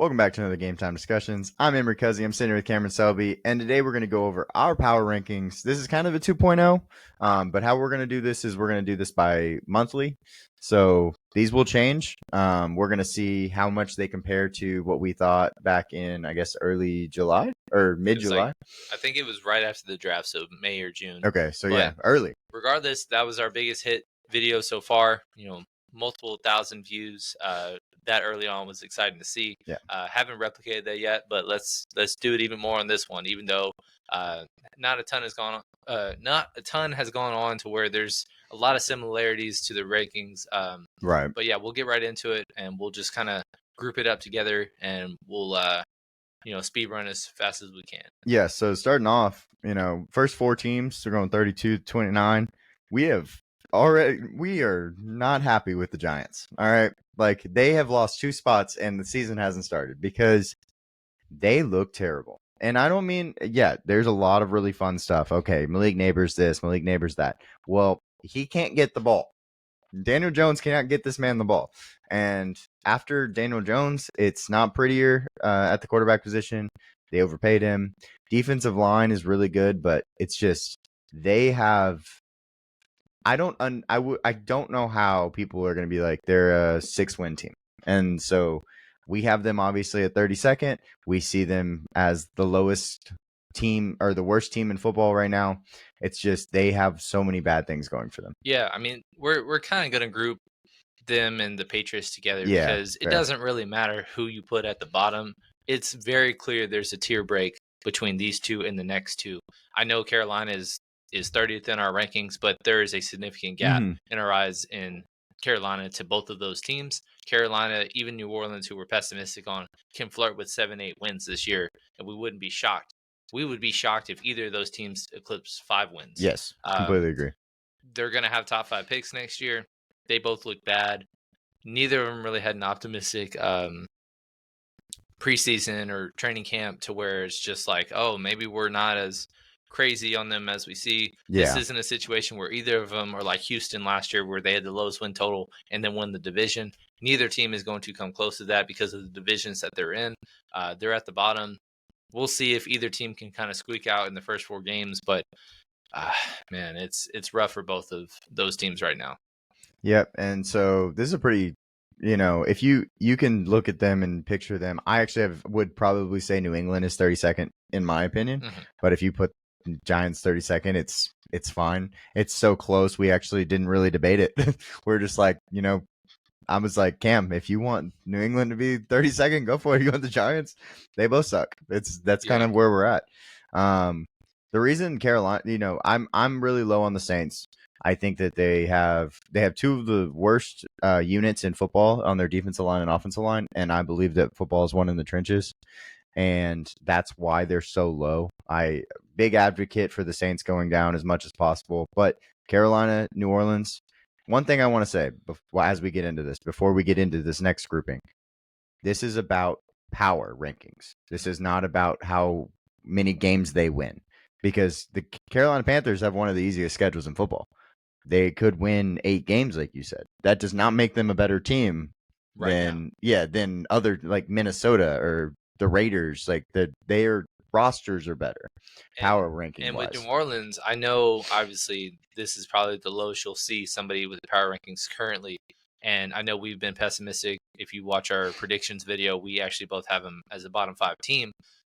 Welcome back to another Game Time Discussions. I'm Emery Cuzzy. I'm sitting here with Cameron Selby, and today we're going to go over our power rankings. This is kind of a 2.0, but how we're going to do this is we're going to do this by monthly. So these will change. We're going to see how much they compare to what we thought back in, I guess, early July or mid-July. I think it was right after the draft, so May or June. Okay, so yeah, early. Regardless, that was our biggest hit video so far. Multiple thousand views. That early on was exciting to see. Yeah. Haven't replicated that yet, but let's do it even more on this one. Even though not a ton has gone on to where there's a lot of similarities to the rankings. Right. But yeah, we'll get right into it, and we'll just kind of group it up together, and we'll speed run as fast as we can. Yeah. So starting off, first four teams, they're going 32-29. We are not happy with the Giants. All right. Like, they have lost 2 spots and the season hasn't started because they look terrible. And I don't mean, there's a lot of really fun stuff. Okay, Malik Neighbors this, Malik Neighbors that. Well, he can't get the ball. Daniel Jones cannot get this man the ball. And after Daniel Jones, it's not prettier at the quarterback position. They overpaid him. Defensive line is really good, but it's just they have. I don't know how people are going to be like they're a 6-win team. And so we have them obviously at 32nd. We see them as the lowest team or the worst team in football right now. It's just they have so many bad things going for them. Yeah, I mean, we're kind of going to group them and the Patriots together because it doesn't really matter who you put at the bottom. It's very clear there's a tier break between these two and the next two. I know Carolina is 30th in our rankings, but there is a significant gap in our eyes in Carolina to both of those teams. Carolina, even New Orleans, who we're pessimistic on, can flirt with 7-8 wins this year, and we wouldn't be shocked. We would be shocked if either of those teams eclipse 5 wins. Yes, completely agree. They're going to have top 5 picks next year. They both look bad. Neither of them really had an optimistic preseason or training camp to where it's just like, oh, maybe we're not as crazy on them as we see. This isn't a situation where either of them are like Houston last year where they had the lowest win total and then won the division. Neither team is going to come close to that because of the divisions that they're in. They're at the bottom. We'll see if either team can kind of squeak out in the first 4 games, but man, it's rough for both of those teams right now. Yep. And so this is a pretty, if you can look at them and picture them, I actually would probably say New England is 32nd in my opinion. But if you put Giants 32nd, it's fine. It's so close. We actually didn't really debate it. We're just like, I was like, Cam, if you want New England to be 32nd, go for it. You want the Giants? They both suck. That's kind of where we're at. The reason Carolina, I'm really low on the Saints. I think that they have 2 of the worst units in football on their defensive line and offensive line, and I believe that football is one in the trenches. And that's why they're so low. Big advocate for the Saints going down as much as possible. But Carolina, New Orleans, one thing I want to say as we get into this, before we get into this next grouping, this is about power rankings. This is not about how many games they win, because the Carolina Panthers have one of the easiest schedules in football. They could win 8 games, like you said. That does not make them a better team than other like Minnesota or the Raiders. Like their rosters are better, power ranking. And with New Orleans, I know obviously this is probably the lowest you'll see somebody with power rankings currently. And I know we've been pessimistic. If you watch our predictions video, we actually both have them as a bottom 5 team.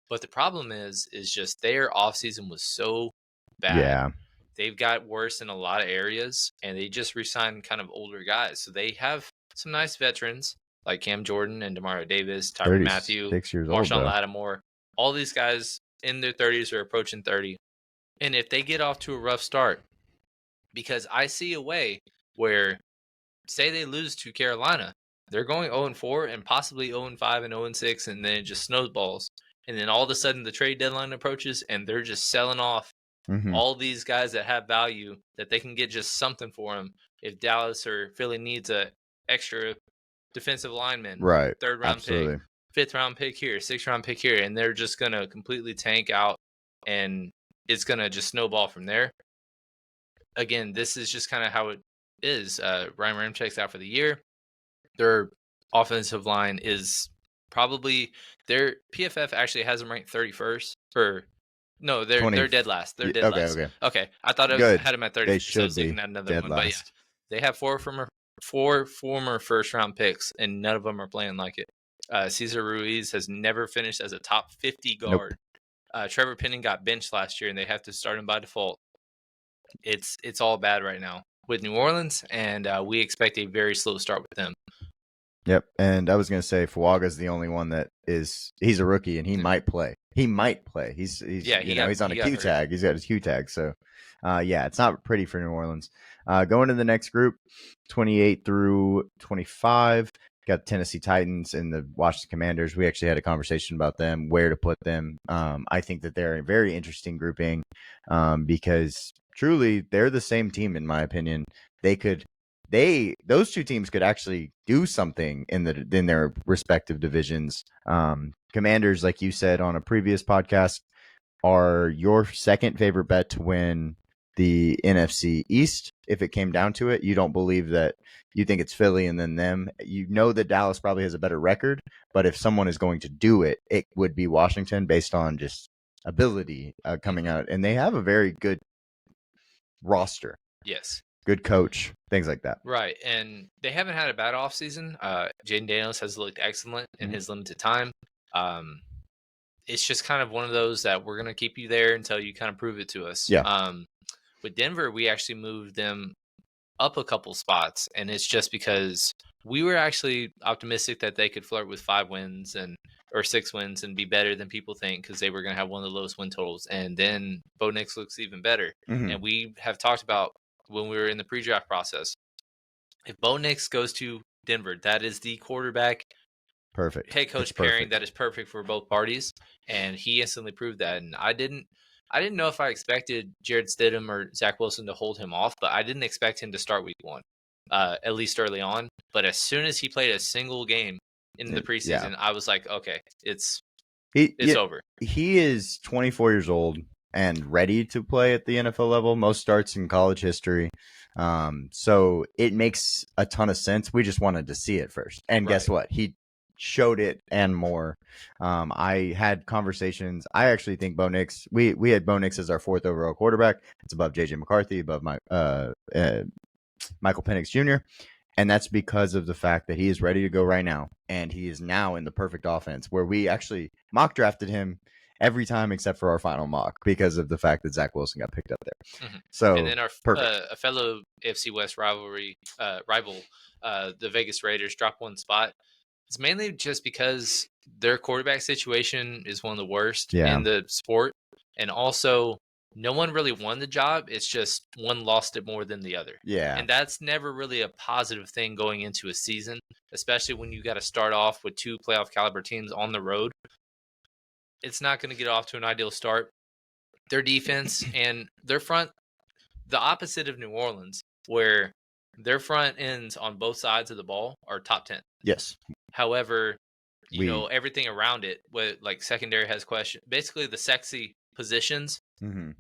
But the problem is just their offseason was so bad. Yeah. They've got worse in a lot of areas, and they just re-signed kind of older guys. So they have some nice veterans like Cam Jordan and Demario Davis, Tyrann Mathieu, Marshawn Lattimore. All these guys in their 30s or approaching 30. And if they get off to a rough start, because I see a way where, say they lose to Carolina, they're going 0-4 and possibly 0-5 and 0-6, and then it just snowballs. And then all of a sudden the trade deadline approaches, and they're just selling off all these guys that have value that they can get just something for them. If Dallas or Philly needs a extra defensive lineman, right, 3rd round pick, 5th round pick here, 6th round pick here, and they're just going to completely tank out, and it's going to just snowball from there. Again, this is just kind of how it is. Ryan Ramczyk's out for the year. Their offensive line is probably their PFF actually has them ranked 31st or no, they're dead last. They're dead last. Okay. I thought I had them at 31st. They should I was looking be at another dead one. last. But yeah, they have four former first round picks, and none of them are playing like it. Cesar Ruiz has never finished as a top 50 guard. Nope. Trevor Penning got benched last year, and they have to start him by default. It's all bad right now with New Orleans, and we expect a very slow start with them. Yep, and I was going to say Fuaga's the only one that he's a rookie, and he might play. He might play. He's on a Q tag. He's got his Q tag, so it's not pretty for New Orleans. Going to the next group, 28 through 25. Got Tennessee Titans and the Washington Commanders. We actually had a conversation about them, where to put them. I think that they're a very interesting grouping because truly they're the same team in my opinion. Those two teams could actually do something in their respective divisions. Commanders, like you said on a previous podcast, are your second favorite bet to win the NFC East. If it came down to it, you don't believe that. You think it's Philly and then them. You know that Dallas probably has a better record, but if someone is going to do it, it would be Washington based on just ability coming out. And they have a very good roster. Yes. Good coach, things like that. Right, and they haven't had a bad offseason. Jaden Daniels has looked excellent in his limited time. It's just kind of one of those that we're going to keep you there until you kind of prove it to us. Yeah. With Denver, we actually moved them up a couple spots, and it's just because we were actually optimistic that they could flirt with 5 wins or 6 wins and be better than people think because they were going to have one of the lowest win totals. And then Bo Nix looks even better. Mm-hmm. And we have talked about when we were in the pre-draft process, if Bo Nix goes to Denver, that is the quarterback perfect head coach pairing that is perfect for both parties, and he instantly proved that. And I didn't know if I expected Jared Stidham or Zach Wilson to hold him off, but I didn't expect him to start week 1, at least early on. But as soon as he played a single game in the preseason, I was like, okay, it's over. He is 24 years old and ready to play at the NFL level. Most starts in college history. So it makes a ton of sense. We just wanted to see it first. And guess what? He showed it and more. I had conversations. I actually think Bo Nix, we had Bo Nix as our 4th overall quarterback. It's above JJ McCarthy, above Michael Penix Jr. And that's because of the fact that he is ready to go right now. And he is now in the perfect offense where we actually mock drafted him every time except for our final mock because of the fact that Zach Wilson got picked up there. Mm-hmm. So, and then our a fellow AFC West rival, the Vegas Raiders, dropped 1 spot. It's mainly just because their quarterback situation is one of the worst in the sport. And also, no one really won the job. It's just one lost it more than the other. Yeah. And that's never really a positive thing going into a season, especially when you got to start off with 2 playoff caliber teams on the road. It's not going to get off to an ideal start. Their defense and their front, the opposite of New Orleans, where their front ends on both sides of the ball are top 10. Yes. However, you know, everything around it, like secondary has questions. Basically, the sexy positions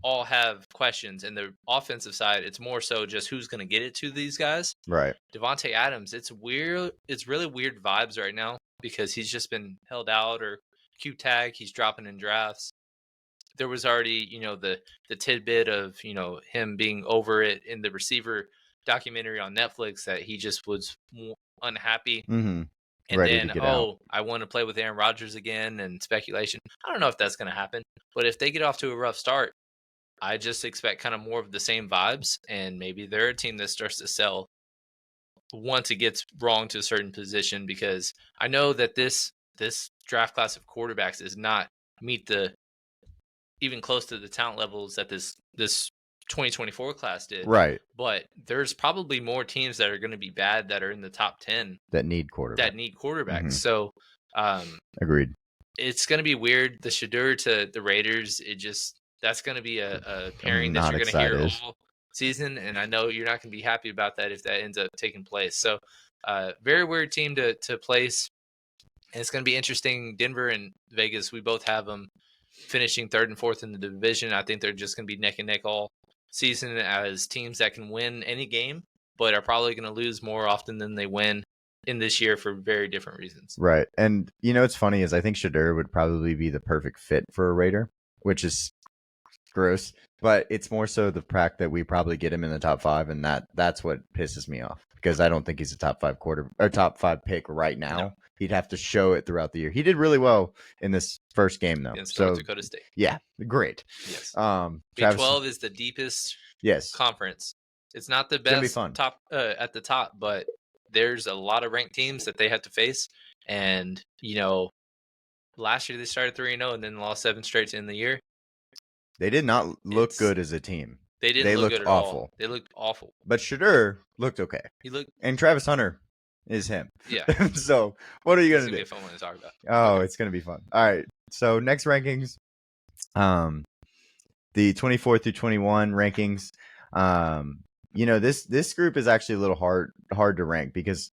all have questions. And the offensive side, it's more so just who's going to get it to these guys. Right. Devontae Adams, it's weird. It's really weird vibes right now because he's just been held out or Q tag. He's dropping in drafts. There was already, the tidbit of, him being over it in the receiver documentary on Netflix that he just was unhappy. Mm-hmm. And ready then, I want to play with Aaron Rodgers again and speculation. I don't know if that's going to happen, but if they get off to a rough start, I just expect kind of more of the same vibes, and maybe they're a team that starts to sell once it gets wrong to a certain position, because I know that this draft class of quarterbacks does not meet even close to the talent levels that this 2024 class did. Right. But there's probably more teams that are going to be bad that are in the top 10 that need quarterbacks. Mm-hmm. So, agreed. It's going to be weird. The Shadur to the Raiders, that's going to be a pairing that you're going to hear all season. And I know you're not going to be happy about that if that ends up taking place. So, very weird team to place. And it's going to be interesting. Denver and Vegas, we both have them finishing 3rd and 4th in the division. I think they're just going to be neck and neck all season as teams that can win any game, but are probably going to lose more often than they win. in this year for very different reasons. Right. And what's funny is I think Shedeur would probably be the perfect fit for a Raider, which is gross. But it's more so the fact that we probably get him in the top 5, and that's what pisses me off, because I don't think he's a top 5 top 5 pick right now. No. He'd have to show it throughout the year. He did really well in this first game, though. Against North Dakota State. Yeah, great. Yes. Big 12 is the deepest conference. It's not the best top at the top, but there's a lot of ranked teams that they have to face. And, last year they started 3-0 and then lost 7 straight in the year. They did not look good as a team. They didn't look good at awful. All. They looked awful. But Shedeur looked okay. And Travis Hunter is him. Yeah. So what are you going to do? It's going to be a fun one to talk about. Oh, okay. It's going to be fun. All right. So next rankings, the 24 through 21 rankings. This group is actually a little hard to rank, because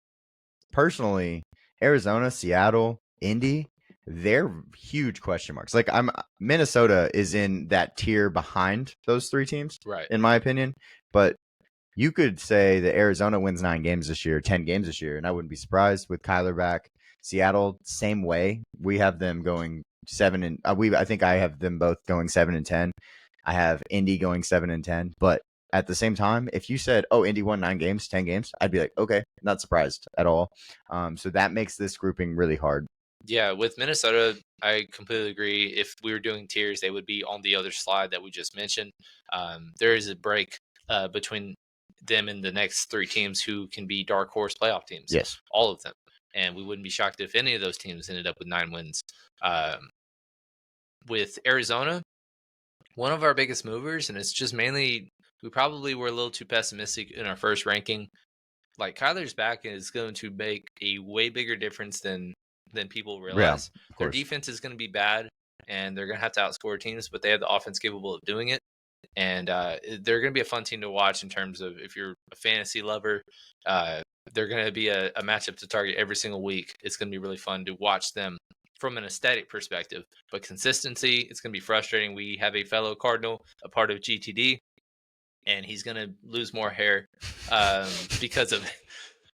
personally, Arizona, Seattle, Indy, they're huge question marks. Like Minnesota is in that tier behind those 3 teams, right? In my opinion. But you could say that Arizona wins 9 games this year, 10 games this year, and I wouldn't be surprised with Kyler back. Seattle, same way. We have them going 7 and I think I have them both going 7-10. I have Indy going 7-10. But at the same time, if you said, "Oh, Indy won 9 games, 10 games," I'd be like, "Okay, not surprised at all." So that makes this grouping really hard. Yeah, with Minnesota, I completely agree. If we were doing tiers, they would be on the other slide that we just mentioned. There is a break between them and the next 3 teams who can be dark horse playoff teams. Yes. All of them. And we wouldn't be shocked if any of those teams ended up with 9 wins. With Arizona, one of our biggest movers, and it's just mainly we probably were a little too pessimistic in our first ranking. Like, Kyler's back is going to make a way bigger difference than people realize. Yeah, their defense is going to be bad, and they're going to have to outscore teams, but they have the offense capable of doing it. And they're going to be a fun team to watch in terms of, if you're a fantasy lover, they're going to be a matchup to target every single week. It's going to be really fun to watch them from an aesthetic perspective. But consistency, it's going to be frustrating. We have a fellow Cardinal, a part of GTD, and he's going to lose more hair because of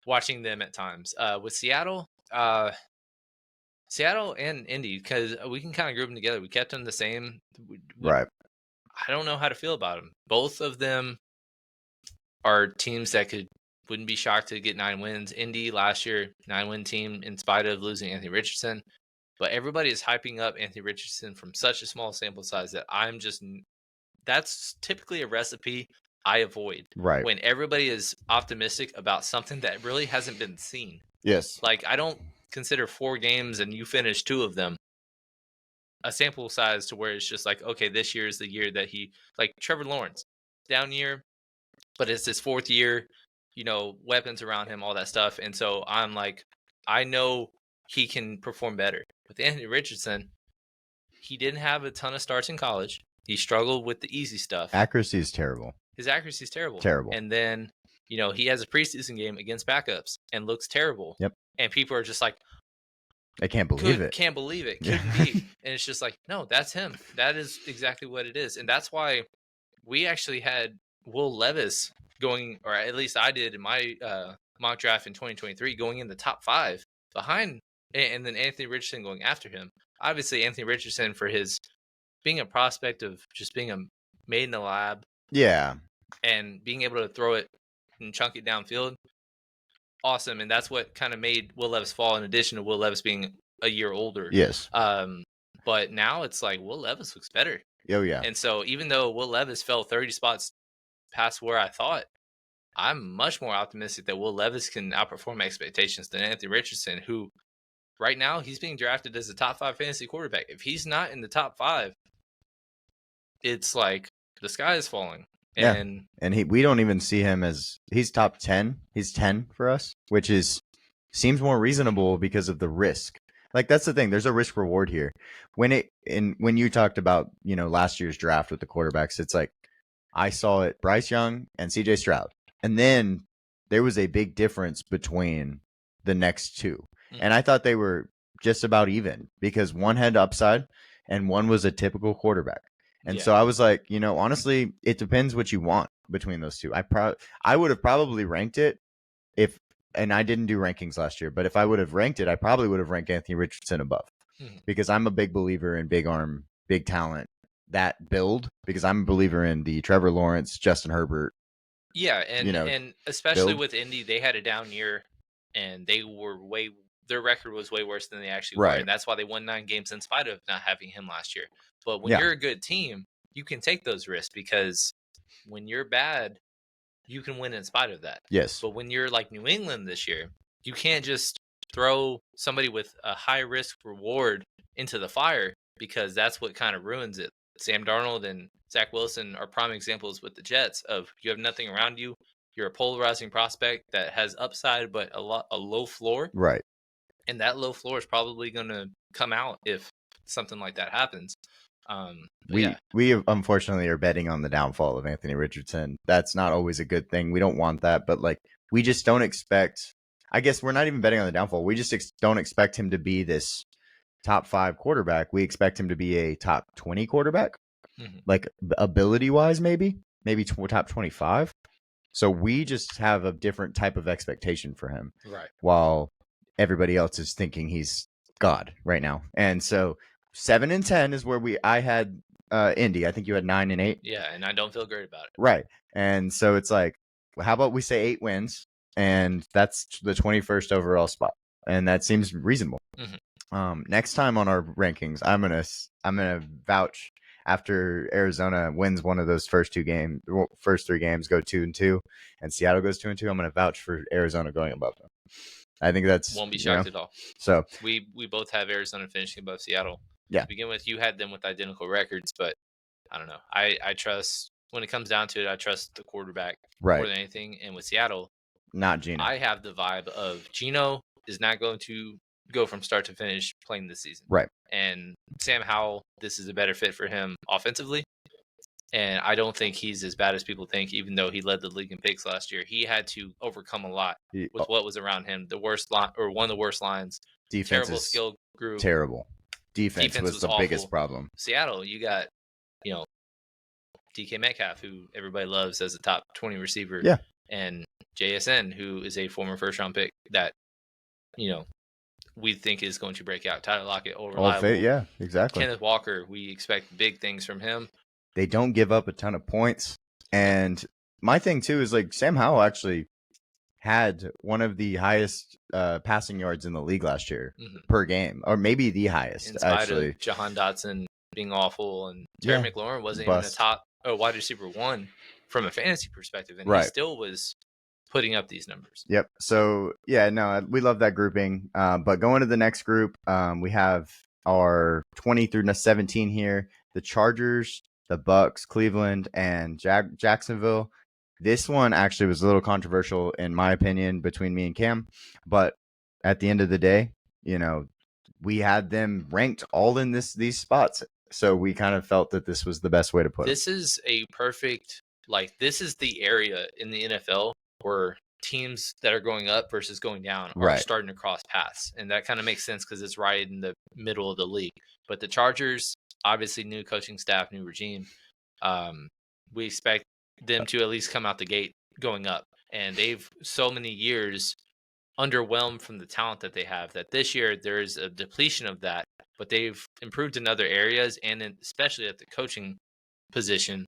watching them at times. With Seattle and Indy, because we can kind of group them together. We kept them the same. Right. I don't know how to feel about them. Both of them are teams that wouldn't be shocked to get 9 wins. Indy last year, 9-win team in spite of losing Anthony Richardson. But everybody is hyping up Anthony Richardson from such a small sample size that that's typically a recipe I avoid. Right. When everybody is optimistic about something that really hasn't been seen. Yes. Like, I don't consider 4 games and you finish 2 of them a sample size to where it's just like, okay, this year is the year that like Trevor Lawrence, down year, but it's his 4th year, weapons around him, all that stuff. And so I'm like, I know he can perform better. With Anthony Richardson, he didn't have a ton of starts in college. He struggled with the easy stuff. Accuracy is terrible. His accuracy is terrible. Terrible. And then, he has a preseason game against backups and looks terrible. Yep. And people are just like, I can't believe it. Can't believe it. Couldn't be. And it's just like, no, that's him. That is exactly what it is. And that's why we actually had Will Levis going, or at least I did in my mock draft in 2023, going in the top 5 behind, and then Anthony Richardson going after him. Obviously, Anthony Richardson, for his being a prospect of just being a made in the lab. Yeah. And being able to throw it and chunk it downfield. Awesome. And that's what kind of made Will Levis fall, in addition to Will Levis being a year older. Yes. But now it's like Will Levis looks better. Oh, yeah. And so even though Will Levis fell 30 spots past where I thought, I'm much more optimistic that Will Levis can outperform expectations than Anthony Richardson, who right now he's being drafted as a top 5 fantasy quarterback. If he's not in the top 5, it's like the sky is falling. And we don't even see him as, he's top 10. He's 10 for us, which seems more reasonable because of the risk. Like, that's the thing. There's a risk reward here. When you talked about, last year's draft with the quarterbacks, it's like, I saw it Bryce Young and CJ Stroud. And then there was a big difference between the next 2. Mm-hmm. And I thought they were just about even, because one had upside and one was a typical quarterback. And so I was like, honestly, it depends what you want between those 2. I would have probably ranked it if and I didn't do rankings last year, but if I would have ranked it, I probably would have ranked Anthony Richardson above because I'm a big believer in big arm, big talent, that build, because I'm a believer in the Trevor Lawrence, Justin Herbert. Yeah, and especially with Indy, they had a down year, and their record was way worse than they actually were, and that's why they won 9 games in spite of not having him last year. But when you're a good team, you can take those risks because when you're bad, you can win in spite of that. Yes. But when you're like New England this year, you can't just throw somebody with a high risk reward into the fire because that's what kind of ruins it. Sam Darnold and Zach Wilson are prime examples with the Jets of you have nothing around you. You're a polarizing prospect that has upside but a low floor. Right. And that low floor is probably going to come out if something like that happens. We unfortunately are betting on the downfall of Anthony Richardson. That's not always a good thing. We don't want that, but like we just don't expect. I guess we're not even betting on the downfall. We just don't expect him to be this top 5 quarterback. We expect him to be a top 20 quarterback, like ability wise, maybe top 25. So we just have a different type of expectation for him, right? While everybody else is thinking he's God right now, and so 7 and 10 is where I had Indy. I think you had 9 and 8. Yeah, and I don't feel great about it. Right, and so it's like, how about we say 8 wins, and that's the 21st overall spot, and that seems reasonable. Next time on our rankings, I'm gonna vouch after Arizona wins one of those first 3 games, go 2-2, and Seattle goes 2-2. I'm gonna vouch for Arizona going above them. I think that's won't be shocked at all. So we both have Arizona finishing above Seattle. Yeah. To begin with, you had them with identical records, but I don't know. I trust when it comes down to it. I trust the quarterback more than anything. And with Seattle, not Geno. I have the vibe of Geno is not going to go from start to finish playing this season. Right. And Sam Howell, this is a better fit for him offensively. And I don't think he's as bad as people think, even though he led the league in picks last year. He had to overcome a lot with what was around him. The worst line, or one of the worst lines. Defense terrible skill group. Terrible. Defense was the biggest problem. Seattle, you got, DK Metcalf, who everybody loves as a top 20 receiver. Yeah. And JSN, who is a former first-round pick that, we think is going to break out. Tyler Lockett, reliable. Yeah, exactly. Kenneth Walker, we expect big things from him. They don't give up a ton of points. And my thing, too, is like Sam Howell actually had one of the highest passing yards in the league last year per game, or maybe the highest, in spite actually. Of Jahan Dotson being awful, and Terry McLaurin wasn't even a top wide receiver 1 from a fantasy perspective, and he still was putting up these numbers. Yep. So, we love that grouping. But going to the next group, we have our 20 through 17 here. The Chargers, the Bucks, Cleveland, and Jacksonville. This one actually was a little controversial, in my opinion, between me and Cam. But at the end of the day, we had them ranked all in these spots. So we kind of felt that this was the best way to put it. This is a perfect, this is the area in the NFL where teams that are going up versus going down are starting to cross paths. And that kind of makes sense because it's right in the middle of the league. But the Chargers, obviously new coaching staff, new regime. We expect them to at least come out the gate going up. And they've so many years underwhelmed from the talent that they have that this year there's a depletion of that. But they've improved in other areas, and especially at the coaching position,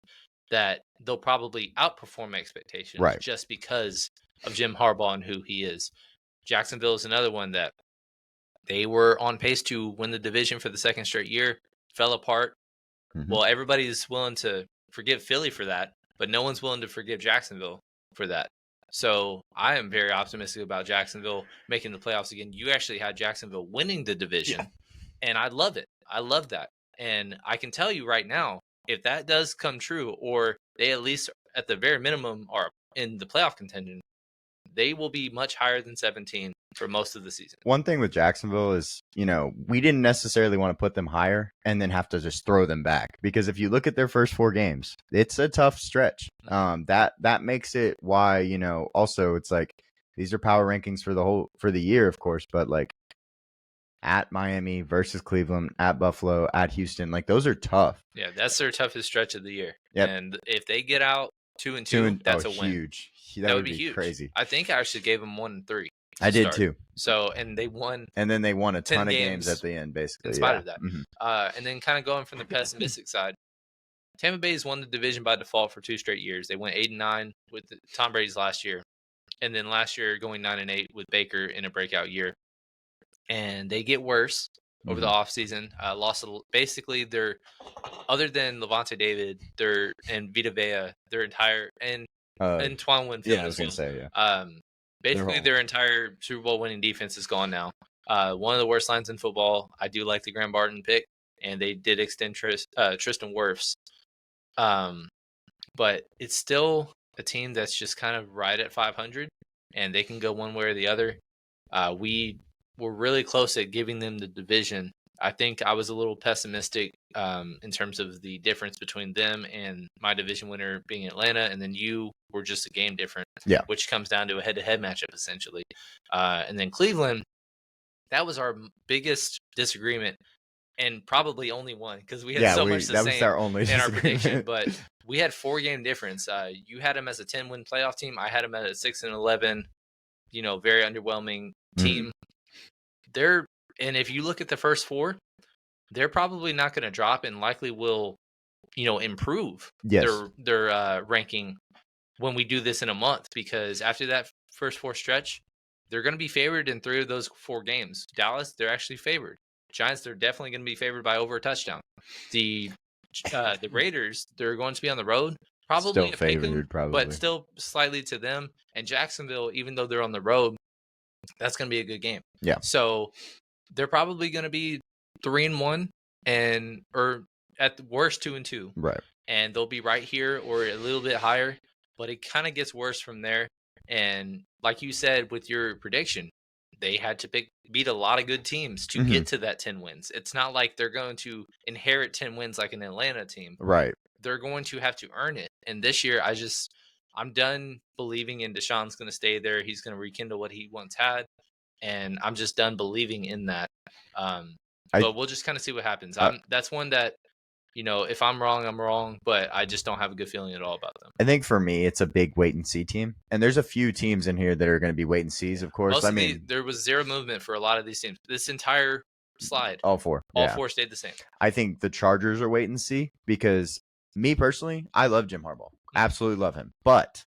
that they'll probably outperform expectations just because of Jim Harbaugh and who he is. Jacksonville is another one that they were on pace to win the division for the second straight year, fell apart. Well, everybody's willing to forgive Philly for that, but no one's willing to forgive Jacksonville for that. So I am very optimistic about Jacksonville making the playoffs again. You actually had Jacksonville winning the division, and I love it. I love that. And I can tell you right now, if that does come true, or they at least at the very minimum are in the playoff contention, they will be much higher than 17 for most of the season. One thing with Jacksonville is, we didn't necessarily want to put them higher and then have to just throw them back. Because if you look at their first 4 games, it's a tough stretch. That makes it why, also it's like these are power rankings for the year, of course, but like at Miami versus Cleveland, at Buffalo, at Houston, like those are tough. Yeah, that's their toughest stretch of the year. Yep. And if they get out 2-2, that's a win. That would be huge. crazy. I think I actually gave them 1-3. I did too. So, and they won. And then they won a ton of games at the end, basically. In spite of that. And then kind of going from the pessimistic side, Tampa Bay's won the division by default for 2 straight years. They went 8-9 with Tom Brady's last year, and then last year going 9-8 with Baker in a breakout year. And they get worse over the offseason. Lost basically their, other than Levante David, and Vita Vea, their entire, and Antoine Winfield. Yeah, I was gonna say, yeah. Basically their entire Super Bowl winning defense is gone now. One of the worst lines in football. I do like the Graham Barton pick, and they did extend Tristan Wirfs. But it's still a team that's just kind of right at 500, and they can go one way or the other. We were really close at giving them the division. I think I was a little pessimistic in terms of the difference between them and my division winner being Atlanta, and then you were just a game different, which comes down to a head-to-head matchup essentially. And then Cleveland, that was our biggest disagreement, and probably only one, because we had so much the same was our only in our prediction. But we had 4-game difference. You had them as a 10-win playoff team. I had them at a 6-11. Very underwhelming team. And if you look at the first 4, they're probably not going to drop, and likely will, improve their ranking when we do this in a month, because after that first 4 stretch, they're going to be favored in 3 of those 4 games. Dallas, they're actually favored. Giants, they're definitely going to be favored by over a touchdown. The Raiders, they're going to be on the road, probably still favored, but still slightly to them. And Jacksonville, even though they're on the road, that's going to be a good game. Yeah. So they're probably going to be 3-1 or at the worst 2-2. Right. And they'll be right here or a little bit higher, but it kind of gets worse from there. And like you said with your prediction, they had to beat a lot of good teams to get to that 10 wins. It's not like they're going to inherit 10 wins like an Atlanta team. Right. They're going to have to earn it. And this year, I'm done believing in Deshaun's going to stay there. He's going to rekindle what he once had. And I'm just done believing in that. But we'll just kind of see what happens. That's one that, if I'm wrong, I'm wrong, but I just don't have a good feeling at all about them. I think for me, it's a big wait and see team. And there's a few teams in here that are going to be wait and sees, of course. There was zero movement for a lot of these teams. This entire slide. All 4. All 4 stayed the same. I think the Chargers are wait and see, because me personally, I love Jim Harbaugh. Absolutely love him. But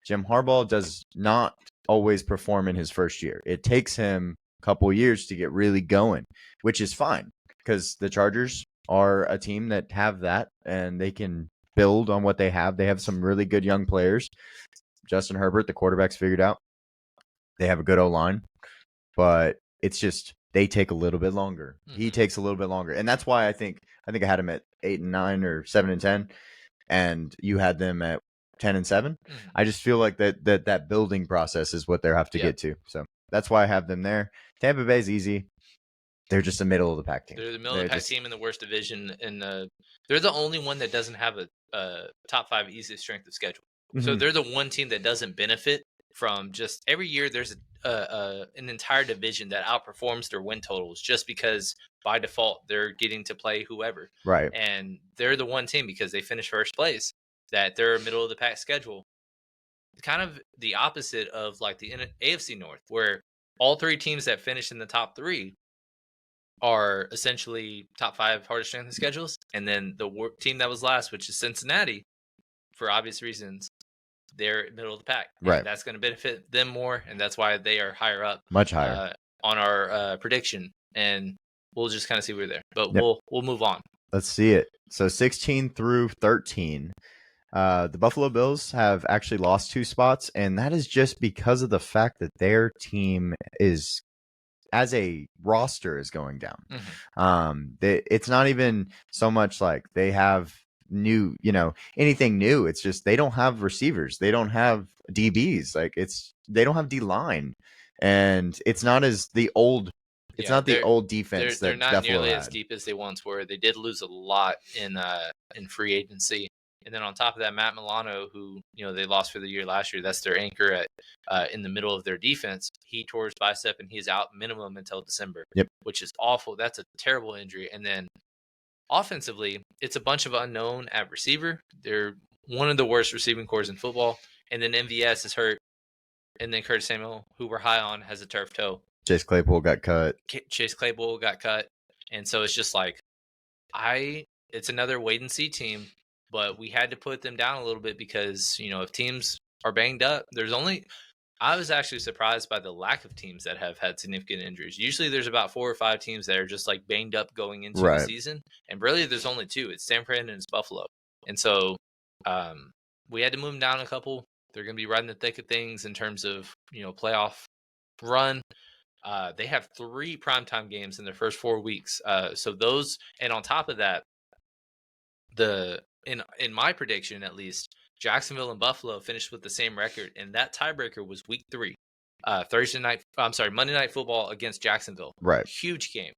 Jim Harbaugh does not always perform in his first year. It takes him a couple years to get really going, which is fine, because the Chargers are a team that have that, and they can build on what they have. They have some really good young players. Justin Herbert, the quarterback's figured out. They have a good O-line, but it's just they take a little bit longer. He takes a little bit longer, and that's why I think I had him at 8-9 or 7-10, and you had them at 10-7. I just feel like that building process is what they have to get to. So that's why I have them there. Tampa Bay's easy. They're just a middle of the pack team. They're the middle of the pack team in the worst division, and they're the only one that doesn't have a top 5 easiest strength of schedule. So they're the one team that doesn't benefit from just every year. There's an entire division that outperforms their win totals just because by default they're getting to play whoever. Right. And they're the one team, because they finished first place, that they're a middle of the pack schedule. Kind of the opposite of like the AFC North, where all 3 teams that finish in the top 3 are essentially top 5 hardest strength of schedules. And then the team that was last, which is Cincinnati, for obvious reasons, they're middle of the pack. Right. And that's going to benefit them more. And that's why they are higher up. Much higher. On our prediction. And we'll just kind of see where they're. But we'll move on. Let's see it. So 16 through 13. The Buffalo Bills have actually lost 2 spots. And that is just because of the fact that their team is, as a roster, is going down. It's not even so much like they have new, anything new. It's just they don't have receivers. They don't have DBs. Like they don't have D-line, and it's not as the old. It's not the old defense. They're not nearly as deep as they once were. They did lose a lot in free agency. And then on top of that, Matt Milano, who they lost for the year last year, that's their anchor at in the middle of their defense. He tore his bicep and he's out minimum until December. Yep. Which is awful. That's a terrible injury. And then offensively, it's a bunch of unknown at receiver. They're one of the worst receiving corps in football. and then MVS is hurt, and then Curtis Samuel, who we're high on, has a turf toe. Chase Claypool got cut. And so it's just like it's another wait and see team, but we had to put them down a little bit because if teams are banged up, I was actually surprised by the lack of teams that have had significant injuries. Usually there's about 4 or 5 teams that are just like banged up going into the season. And really there's only 2. It's San Fran and it's Buffalo. And so we had to move them down a couple. They're going to be right in the thick of things in terms of, playoff run. They have 3 primetime games in their first 4 weeks. So those, and on top of that, in my prediction at least, Jacksonville and Buffalo finished with the same record, and that tiebreaker was week 3. Monday Night Football against Jacksonville. Right. Huge game.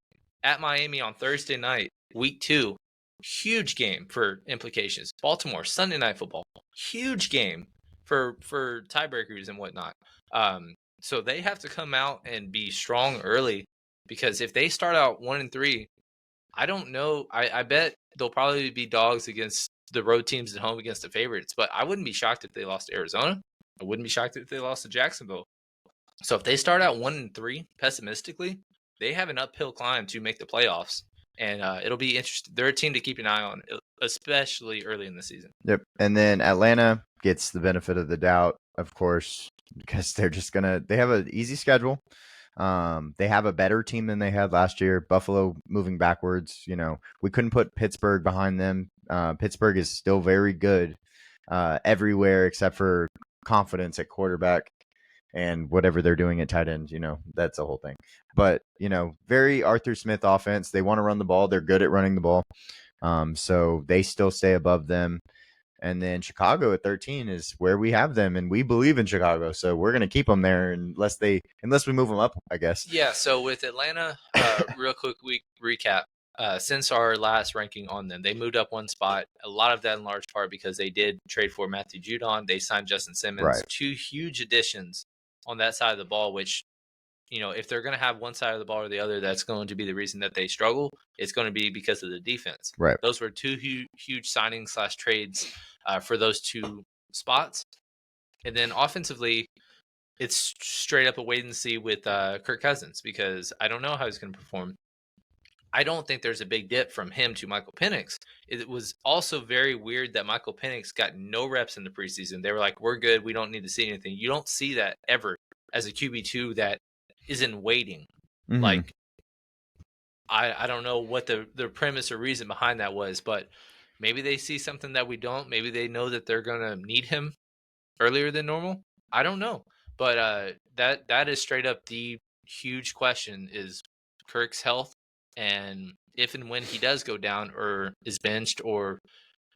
At Miami on Thursday night, week 2. Huge game for implications. Baltimore, Sunday Night Football. Huge game for tiebreakers and whatnot. So they have to come out and be strong early, because if they start out 1-3, I don't know. I bet they'll probably be dogs against the road teams at home against the favorites, but I wouldn't be shocked if they lost to Arizona. I wouldn't be shocked if they lost to Jacksonville. So if they start out 1-3, pessimistically, they have an uphill climb to make the playoffs, and it'll be interesting. They're a team to keep an eye on, especially early in the season. Yep. And then Atlanta gets the benefit of the doubt, of course, because they're just they have an easy schedule. They have a better team than they had last year. Buffalo moving backwards. We couldn't put Pittsburgh behind them. Pittsburgh is still very good everywhere except for confidence at quarterback and whatever they're doing at tight end. That's the whole thing. But, very Arthur Smith offense. They want to run the ball. They're good at running the ball. So they still stay above them. And then Chicago at 13 is where we have them, and we believe in Chicago, so we're going to keep them there unless we move them up, I guess. Yeah. So with Atlanta, real quick recap. Since our last ranking on them, they moved up 1 spot. A lot of that in large part because they did trade for Matthew Judon. They signed Justin Simmons. Right. 2 huge additions on that side of the ball, which, if they're going to have one side of the ball or the other, that's going to be the reason that they struggle. It's going to be because of the defense. Right. Those were 2 huge signings / trades for those 2 spots. And then offensively, it's straight up a wait and see with Kirk Cousins, because I don't know how he's going to perform. I don't think there's a big dip from him to Michael Penix. It was also very weird that Michael Penix got no reps in the preseason. They were like, we're good. We don't need to see anything. You don't see that ever as a QB2 that isn't waiting. Mm-hmm. Like, I don't know what the premise or reason behind that was, but maybe they see something that we don't. Maybe they know that they're going to need him earlier than normal. I don't know. But that is straight up the huge question, is Kirk's health, and if and when he does go down or is benched or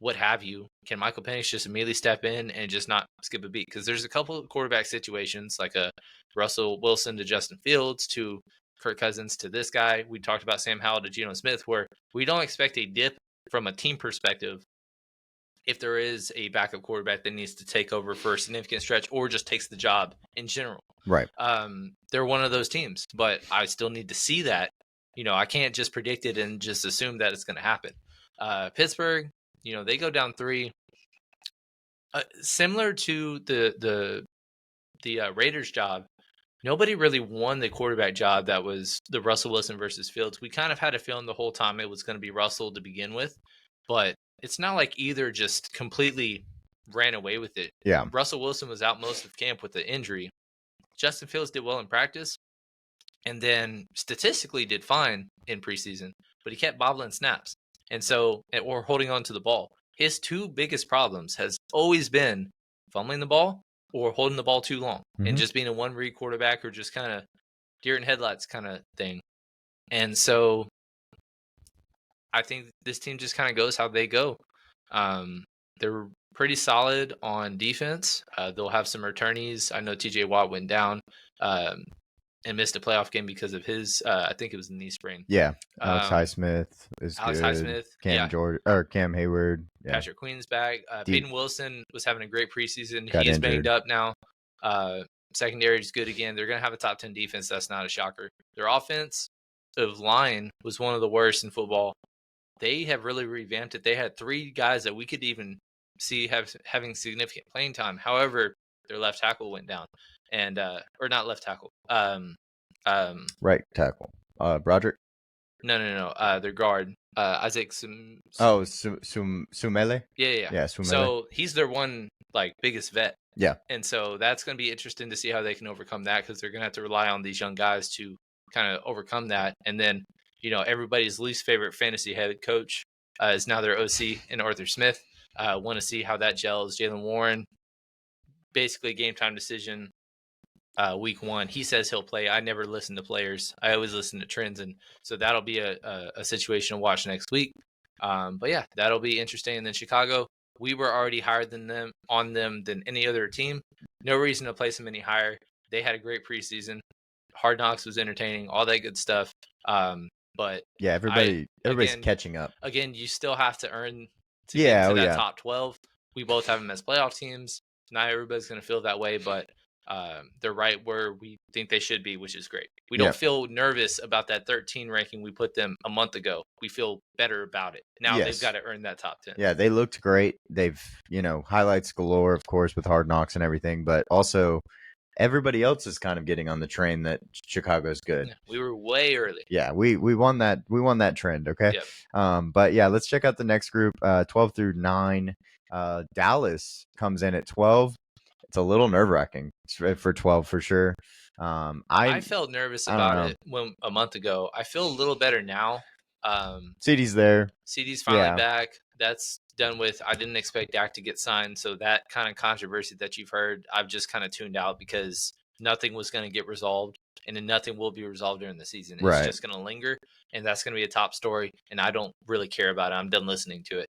what have you, can Michael Penix just immediately step in and just not skip a beat? Because there's a couple of quarterback situations, like a Russell Wilson to Justin Fields to Kirk Cousins to this guy. We talked about Sam Howell to Geno Smith, where we don't expect a dip from a team perspective if there is a backup quarterback that needs to take over for a significant stretch or just takes the job in general. Right. They're one of those teams, but I still need to see that. I can't just predict it and just assume that it's going to happen. Pittsburgh, they go down 3. Similar to the Raiders job, nobody really won the quarterback job. That was the Russell Wilson versus Fields. We kind of had a feeling the whole time it was going to be Russell to begin with, but it's not like either just completely ran away with it. Yeah. Russell Wilson was out most of camp with the injury. Justin Fields did well in practice, and then statistically did fine in preseason, but he kept bobbling snaps or holding on to the ball. His 2 biggest problems has always been fumbling the ball or holding the ball too long, and just being a one-read quarterback or just kind of deer in headlights kind of thing. And so I think this team just kind of goes how they go. They're pretty solid on defense. They'll have some returnees. I know TJ Watt went down and missed a playoff game because of his, I think it was a knee sprain. Yeah. Alex Highsmith is good. Highsmith. Cam Hayward. Yeah. Patrick Queen's back. Peyton Wilson was having a great preseason. Got He is injured. banged up now. Secondary is good again. They're going to have a top 10 defense. That's not a shocker. Their offensive line was one of the worst in football. They have really revamped it. They had 3 guys that we could even see having significant playing time. However, their left tackle went down, and or not left tackle, right tackle, Broderick. No. Their guard, Isaac Sumele. Yeah. Sumele. So he's their one like biggest vet. Yeah. And so that's going to be interesting to see how they can overcome that, because they're going to have to rely on these young guys to kind of overcome that. And then, everybody's least favorite fantasy head coach is now their OC in Arthur Smith. Want to see how that gels. Jalen Warren, basically game time decision. Week 1, he says he'll play. I never listen to players. I always listen to trends, and so that'll be a situation to watch next week. But yeah, that'll be interesting. And then Chicago, we were already higher than than any other team. No reason to place them any higher. They had a great preseason. Hard Knocks was entertaining, all that good stuff. But yeah, everybody's catching up. Again, you still have to earn to get into that top 12. We both have them as playoff teams. Not everybody's going to feel that way, but they're right where we think they should be, which is great. We don't feel nervous about that 13 ranking we put them a month ago. We feel better about it. Now they've got to earn that top 10. Yeah, they looked great. They've, highlights galore, of course, with Hard Knocks and everything, but also everybody else is kind of getting on the train that Chicago's good. Yeah, we were way early. Yeah, we won that trend, okay? Yep. But yeah, let's check out the next group, 12 through 9. Dallas comes in at 12. It's a little nerve-wracking for 12 for sure. I felt nervous about it a month ago. I feel a little better now. CD's there. CD's finally back. That's done with. I didn't expect Dak to get signed, so that kind of controversy that you've heard, I've just kind of tuned out, because nothing was going to get resolved, and then nothing will be resolved during the season. It's just going to linger, and that's going to be a top story, and I don't really care about it. I'm done listening to it.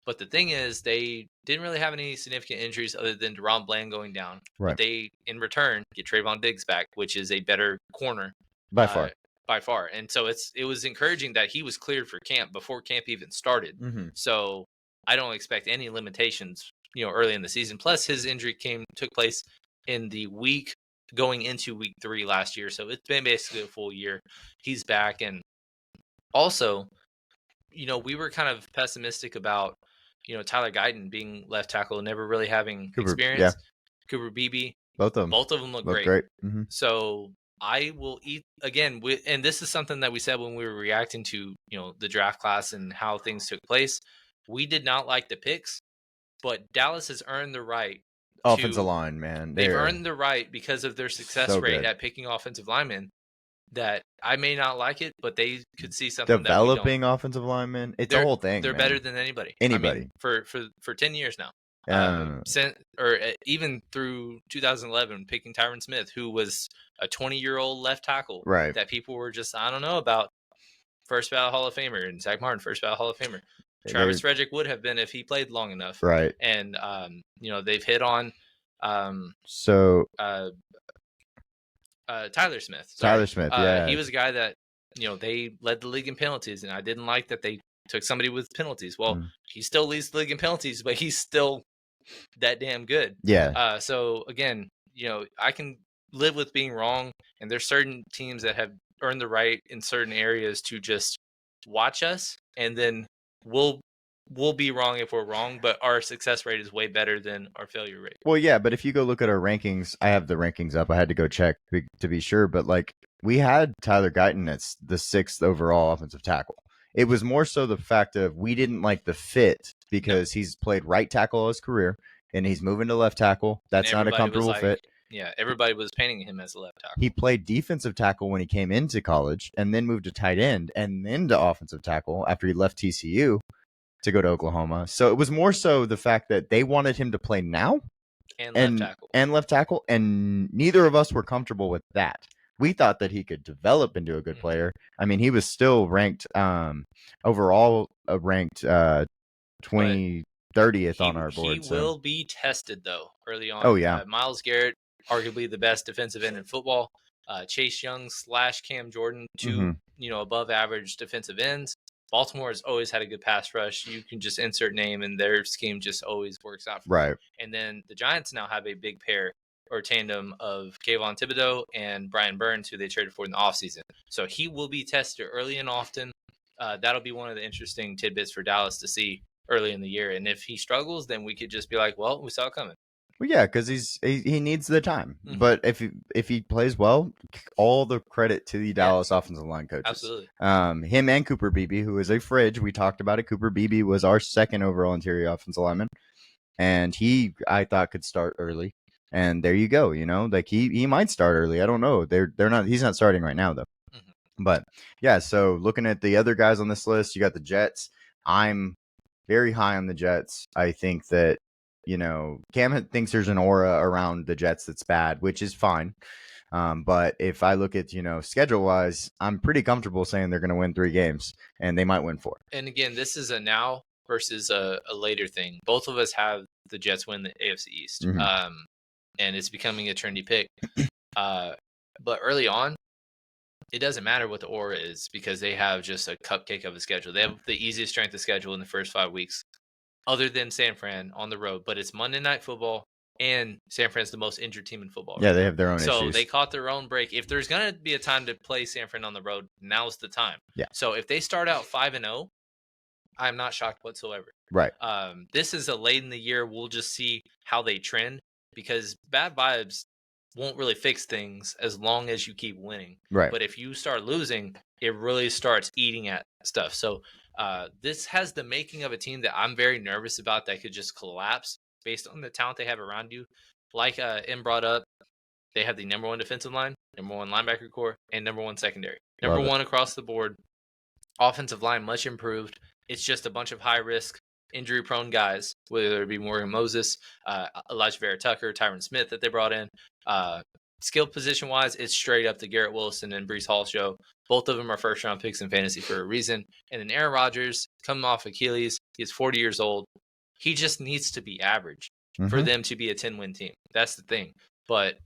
But the thing is, they didn't really have any significant injuries other than Deron Bland going down. Right. But they, in return, get Trayvon Diggs back, which is a better corner. By far. And so it was encouraging that he was cleared for camp before camp even started. Mm-hmm. So I don't expect any limitations, early in the season. Plus, his injury took place in the week going into week 3 last year. So it's been basically a full year. He's back. And also, we were kind of pessimistic about Tyler Guyton being left tackle and never really having experience. Yeah. Cooper Beebe. Both of them look great. Mm-hmm. So I will eat again. And this is something that we said when we were reacting to, the draft class and how things took place. We did not like the picks, but Dallas has earned the right. Offensive line, man. They've earned the right because of their success rate at picking offensive linemen. That I may not like it, but they could see something. Developing offensive linemen, it's a whole thing. They're better than anybody. For 10 years now. Even through 2011, picking Tyron Smith, who was a 20-year-old left tackle, right? That people were just, I don't know about. First ballot Hall of Famer, and Zach Martin, first ballot Hall of Famer. Travis Frederick would have been if he played long enough, right? And they've hit on Tyler Smith. Tyler Smith, yeah. He was a guy that, they led the league in penalties, and I didn't like that they took somebody with penalties. Well, he still leads the league in penalties, but he's still that damn good. Yeah. So, again, I can live with being wrong, and there's certain teams that have earned the right in certain areas to just watch us, and then we'll be wrong if we're wrong, but our success rate is way better than our failure rate. Well, yeah, but if you go look at our rankings, I have the rankings up. I had to go check to be sure, but we had Tyler Guyton as the 6th overall offensive tackle. It was more so the fact of we didn't like the fit because he's played right tackle all his career and he's moving to left tackle. That's not a comfortable fit. Yeah, everybody was painting him as a left tackle. He played defensive tackle when he came into college and then moved to tight end and then to offensive tackle after he left TCU to go to Oklahoma. So it was more so the fact that they wanted him to play now and left tackle, and neither of us were comfortable with that. We thought that he could develop into a good player. I mean, he was still ranked overall ranked 30th on our board. He will be tested though early on. Oh yeah, Myles Garrett, arguably the best defensive end in football. Chase Young / Cam Jordan, two above average defensive ends. Baltimore has always had a good pass rush. You can just insert name, and their scheme just always works out for them. Right. And then the Giants now have a big pair or tandem of Kayvon Thibodeau and Brian Burns, who they traded for in the offseason. So he will be tested early and often. That'll be one of the interesting tidbits for Dallas to see early in the year. And if he struggles, then we could just be like, well, we saw it coming. Well, yeah, because he needs the time. But if he plays well, all the credit to the Dallas offensive line coaches. Absolutely. Him and Cooper Beebe, who is a fridge. We talked about it. Cooper Beebe was our second overall interior offensive lineman, and I thought could start early. And there you go. Like he might start early. I don't know. They're not. He's not starting right now though. But yeah, so looking at the other guys on this list, you got the Jets. I'm very high on the Jets. I think that, Cam thinks there's an aura around the Jets that's bad, which is fine. But if I look at, schedule wise, I'm pretty comfortable saying they're going to win 3 games and they might win 4. And again, this is a now versus a later thing. Both of us have the Jets win the AFC East. And it's becoming a trendy pick. But early on, it doesn't matter what the aura is because they have just a cupcake of a schedule. They have the easiest strength of schedule in the first 5 weeks, other than San Fran on the road. But it's Monday Night Football, and San Fran's the most injured team in football. Yeah, they have their own issues. So they caught their own break. If there's going to be a time to play San Fran on the road, now's the time. Yeah. So if they start out 5-0, I'm not shocked whatsoever. Right. This is a late in the year. We'll just see how they trend because bad vibes won't really fix things as long as you keep winning. Right. But if you start losing, it really starts eating at stuff. So this has the making of a team that I'm very nervous about that could just collapse based on the talent they have around you. Like M brought up, they have the number 1 defensive line, number 1 linebacker core, and number 1 secondary. Number 1 across the board. Offensive line much improved. It's just a bunch of high-risk, injury-prone guys, whether it be Morgan Moses, Elijah Vera-Tucker, Tyron Smith that they brought in. Skill position-wise, it's straight up the Garrett Wilson and Breece Hall show. Both of them are first-round picks in fantasy for a reason. And then Aaron Rodgers, coming off Achilles, he's 40 years old. He just needs to be average for them to be a 10-win team. That's the thing. But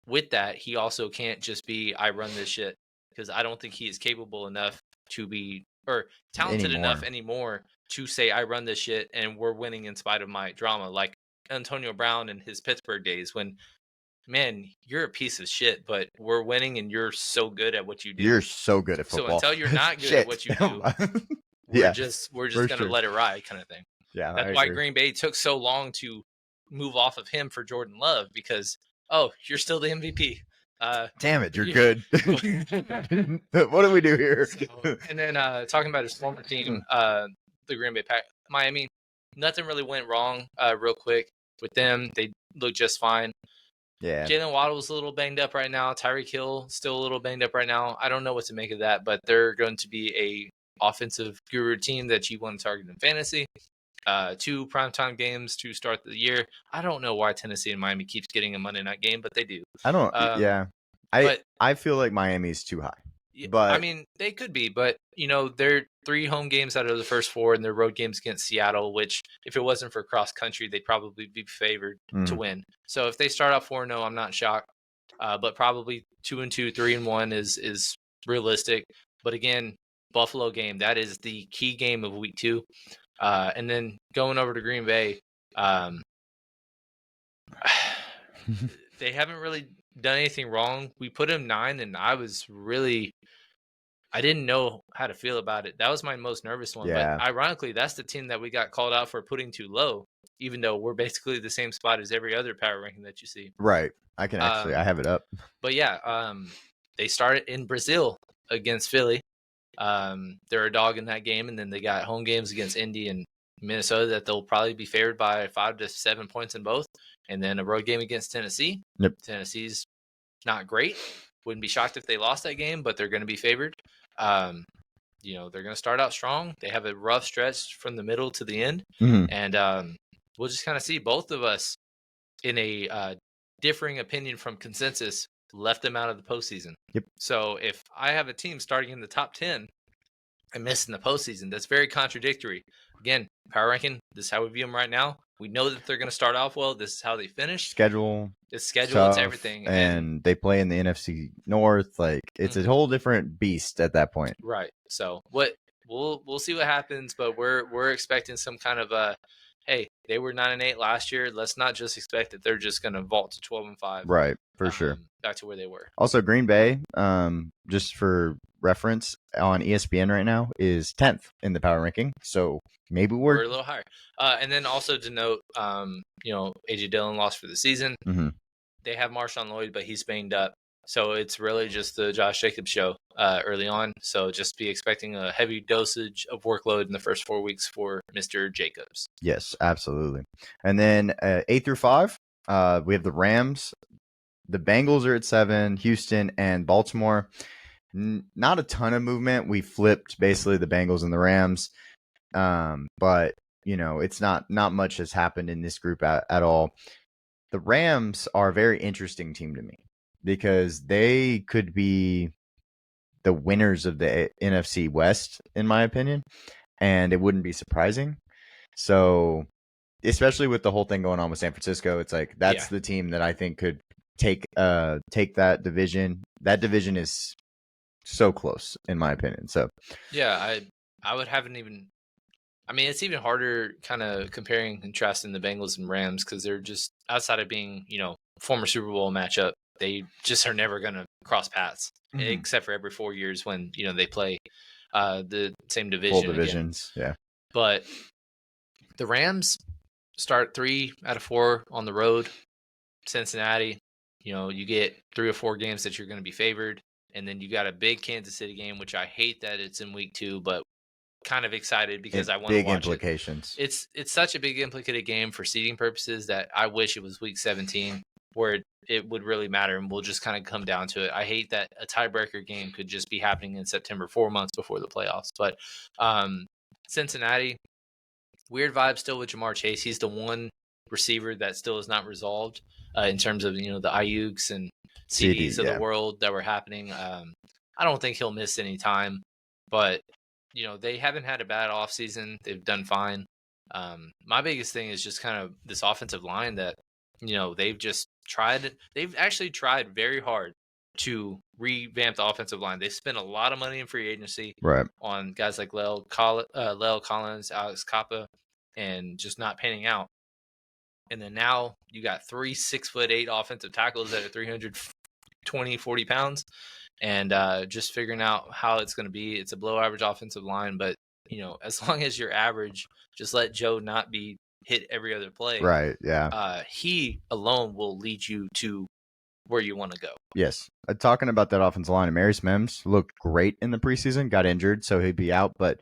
with that, he also can't just be, I run this shit, because I don't think he is capable enough to be, or talented enough anymore to say, I run this shit and we're winning in spite of my drama. Like Antonio Brown in his Pittsburgh days when, man, you're a piece of shit, but we're winning and you're so good at what you do. You're so good at football. So until you're not good at what you do, we're just going to let it ride kind of thing. Yeah, that's why Green Bay took so long to move off of him for Jordan Love because, you're still the MVP. Damn it, you're good. What do we do here? And then talking about his former team, the Green Bay Miami, nothing really went wrong real quick with them. They look just fine. Yeah. Jalen Waddle's a little banged up right now. Tyreek Hill still a little banged up right now. I don't know what to make of that, but they're going to be a offensive guru team that you want to target in fantasy. 2 primetime games to start the year. I don't know why Tennessee and Miami keeps getting a Monday night game, but they do. I don't. I feel like Miami's too high. But I mean, they could be, but they're 3 home games out of the first 4, and their road games against Seattle, which if it wasn't for cross country, they'd probably be favored to win. So if they start out 4-0, I'm not shocked. But probably 2-2, 3-1 is realistic. But again, Buffalo game, that is the key game of week 2. And then going over to Green Bay, they haven't really done anything wrong. We put them 9, and I didn't know how to feel about it. That was my most nervous one. Yeah. But ironically, that's the team that we got called out for putting too low, even though we're basically the same spot as every other power ranking that you see. Right. I can actually, I have it up. But yeah, they started in Brazil against Philly. They're a dog in that game, and then they got home games against Indy and Minnesota that they'll probably be favored by 5 to 7 points in both, and then a road game against Tennessee. Yep. Tennessee's not great. Wouldn't be shocked if they lost that game, but they're going to be favored. They're going to start out strong. They have a rough stretch from the middle to the end, and we'll just kind of see. Both of us, in a differing opinion from consensus, left them out of the postseason. Yep. So if I have a team starting in the top 10 and missing the postseason, that's very contradictory. Again, power ranking, this is how we view them right now. We know that they're going to start off well. This is how they finish. Schedule. It's it's everything. And they play in the NFC North. Like, it's a whole different beast at that point. Right. So we'll see what happens, but we're expecting some kind of hey, they were 9-8 last year. Let's not just expect that they're just going to vault to 12-5. Right, for sure. Back to where they were. Also, Green Bay, just for reference, on ESPN right now is 10th in the power ranking. So maybe we're a little higher. And then also to note, A.J. Dillon lost for the season. Mm-hmm. They have Marshawn Lloyd, but he's banged up. So it's really just the Josh Jacobs show early on. So just be expecting a heavy dosage of workload in the first 4 weeks for Mr. Jacobs. Yes, absolutely. And then 8 through 5, we have the Rams. The Bengals are at 7, Houston and Baltimore. Not a ton of movement. We flipped basically the Bengals and the Rams. But, it's not much has happened in this group at all. The Rams are a very interesting team to me because they could be the winners of the NFC West, in my opinion, and it wouldn't be surprising. So, especially with the whole thing going on with San Francisco, it's like that's the team that I think could take that division. That division is so close, in my opinion. So, yeah, I would haven't even. I mean, it's even harder kind of comparing and contrasting the Bengals and Rams because they're just outside of being, former Super Bowl matchup. They just are never going to cross paths, except for every 4 years when, they play the same division. Full divisions, again. Yeah. But the Rams start 3 out of 4 on the road. Cincinnati, you get 3 or 4 games that you're going to be favored. And then you got a big Kansas City game, which I hate that it's in week 2, but kind of excited because I want to watch big implications. It's such a big implicated game for seeding purposes that I wish it was week 17 where it would really matter, and we'll just kind of come down to it. I hate that a tiebreaker game could just be happening in September, 4 months before the playoffs. But Cincinnati, weird vibe still with Jamar Chase. He's the one receiver that still is not resolved in terms of the Ayuks and CDs of the world that were happening. I don't think he'll miss any time, but they haven't had a bad offseason. They've done fine. My biggest thing is just kind of this offensive line that, they've just tried. They've actually tried very hard to revamp the offensive line. They spent a lot of money in free agency on guys like Lel Collins, Alex Kappa, and just not panning out. And then now you got 3 6'8" offensive tackles that are 320, 40 pounds. And just figuring out how it's going to be. It's a below average offensive line, but as long as you're average, just let Joe not be hit every other play. Right. Yeah. He alone will lead you to where you want to go. Yes. Talking about that offensive line, Amarius Mims looked great in the preseason, got injured, so he'd be out. But,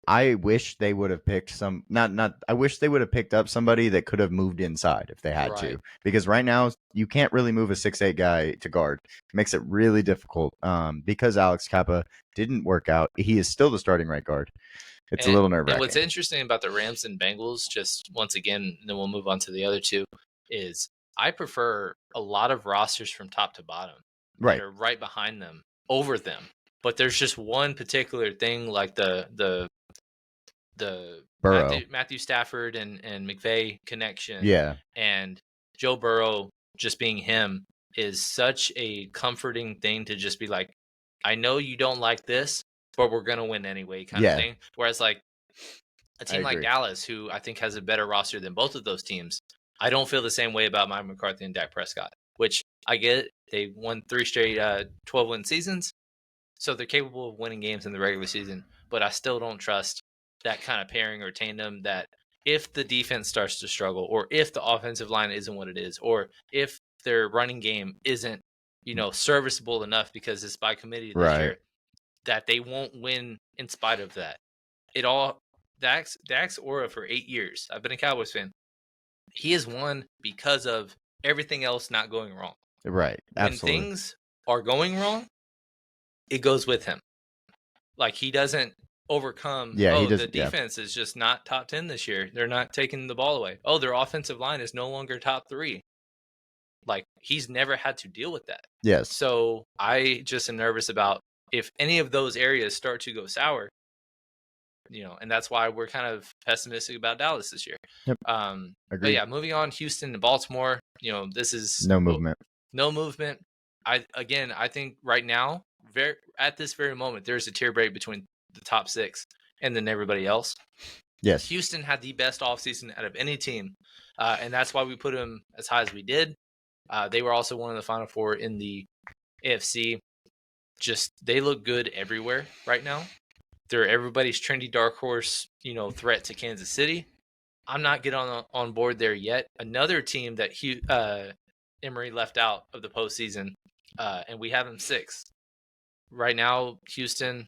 I wish they would have picked I wish they would have picked up somebody that could have moved inside if they had to. Because right now, you can't really move a 6'8" guy to guard. It makes it really difficult. Because Alex Kappa didn't work out, he is still the starting right guard. It's a little nerve-wracking. And what's interesting about the Rams and Bengals, just once again, and then we'll move on to the other two, is I prefer a lot of rosters from top to bottom that are right behind them over them. But there's just one particular thing, like the Matthew Stafford and McVay connection. Yeah. And Joe Burrow just being him is such a comforting thing to just be like, I know you don't like this, but we're going to win anyway kind of thing. Whereas like a team like Dallas, who I think has a better roster than both of those teams, I don't feel the same way about Mike McCarthy and Dak Prescott, which I get. They won 3 straight 12-win seasons, so they're capable of winning games in the regular season, but I still don't trust that kind of pairing or tandem that if the defense starts to struggle, or if the offensive line isn't what it is, or if their running game isn't, serviceable enough because it's by committee this year, that they won't win in spite of that. Dak's aura for 8 years, I've been a Cowboys fan, he has won because of everything else not going wrong. Right. Absolutely. When things are going wrong, it goes with him. Like he doesn't overcome, the defense is just not top 10 this year. They're not taking the ball away. Oh, their offensive line is no longer top 3. Like he's never had to deal with that. Yes. So I just am nervous about if any of those areas start to go sour, and that's why we're kind of pessimistic about Dallas this year. Yep. But yeah, moving on, Houston and Baltimore, this is no movement. No movement. I think right now, at this very moment, there's a tier break between the top 6 and then everybody else. Yes. Houston had the best offseason out of any team, and that's why we put them as high as we did. They were also one of the Final Four in the AFC. Just they look good everywhere right now. They're everybody's trendy dark horse, threat to Kansas City. I'm not getting on board there yet. Another team that Emery left out of the postseason, and we have them 6th right now. Houston,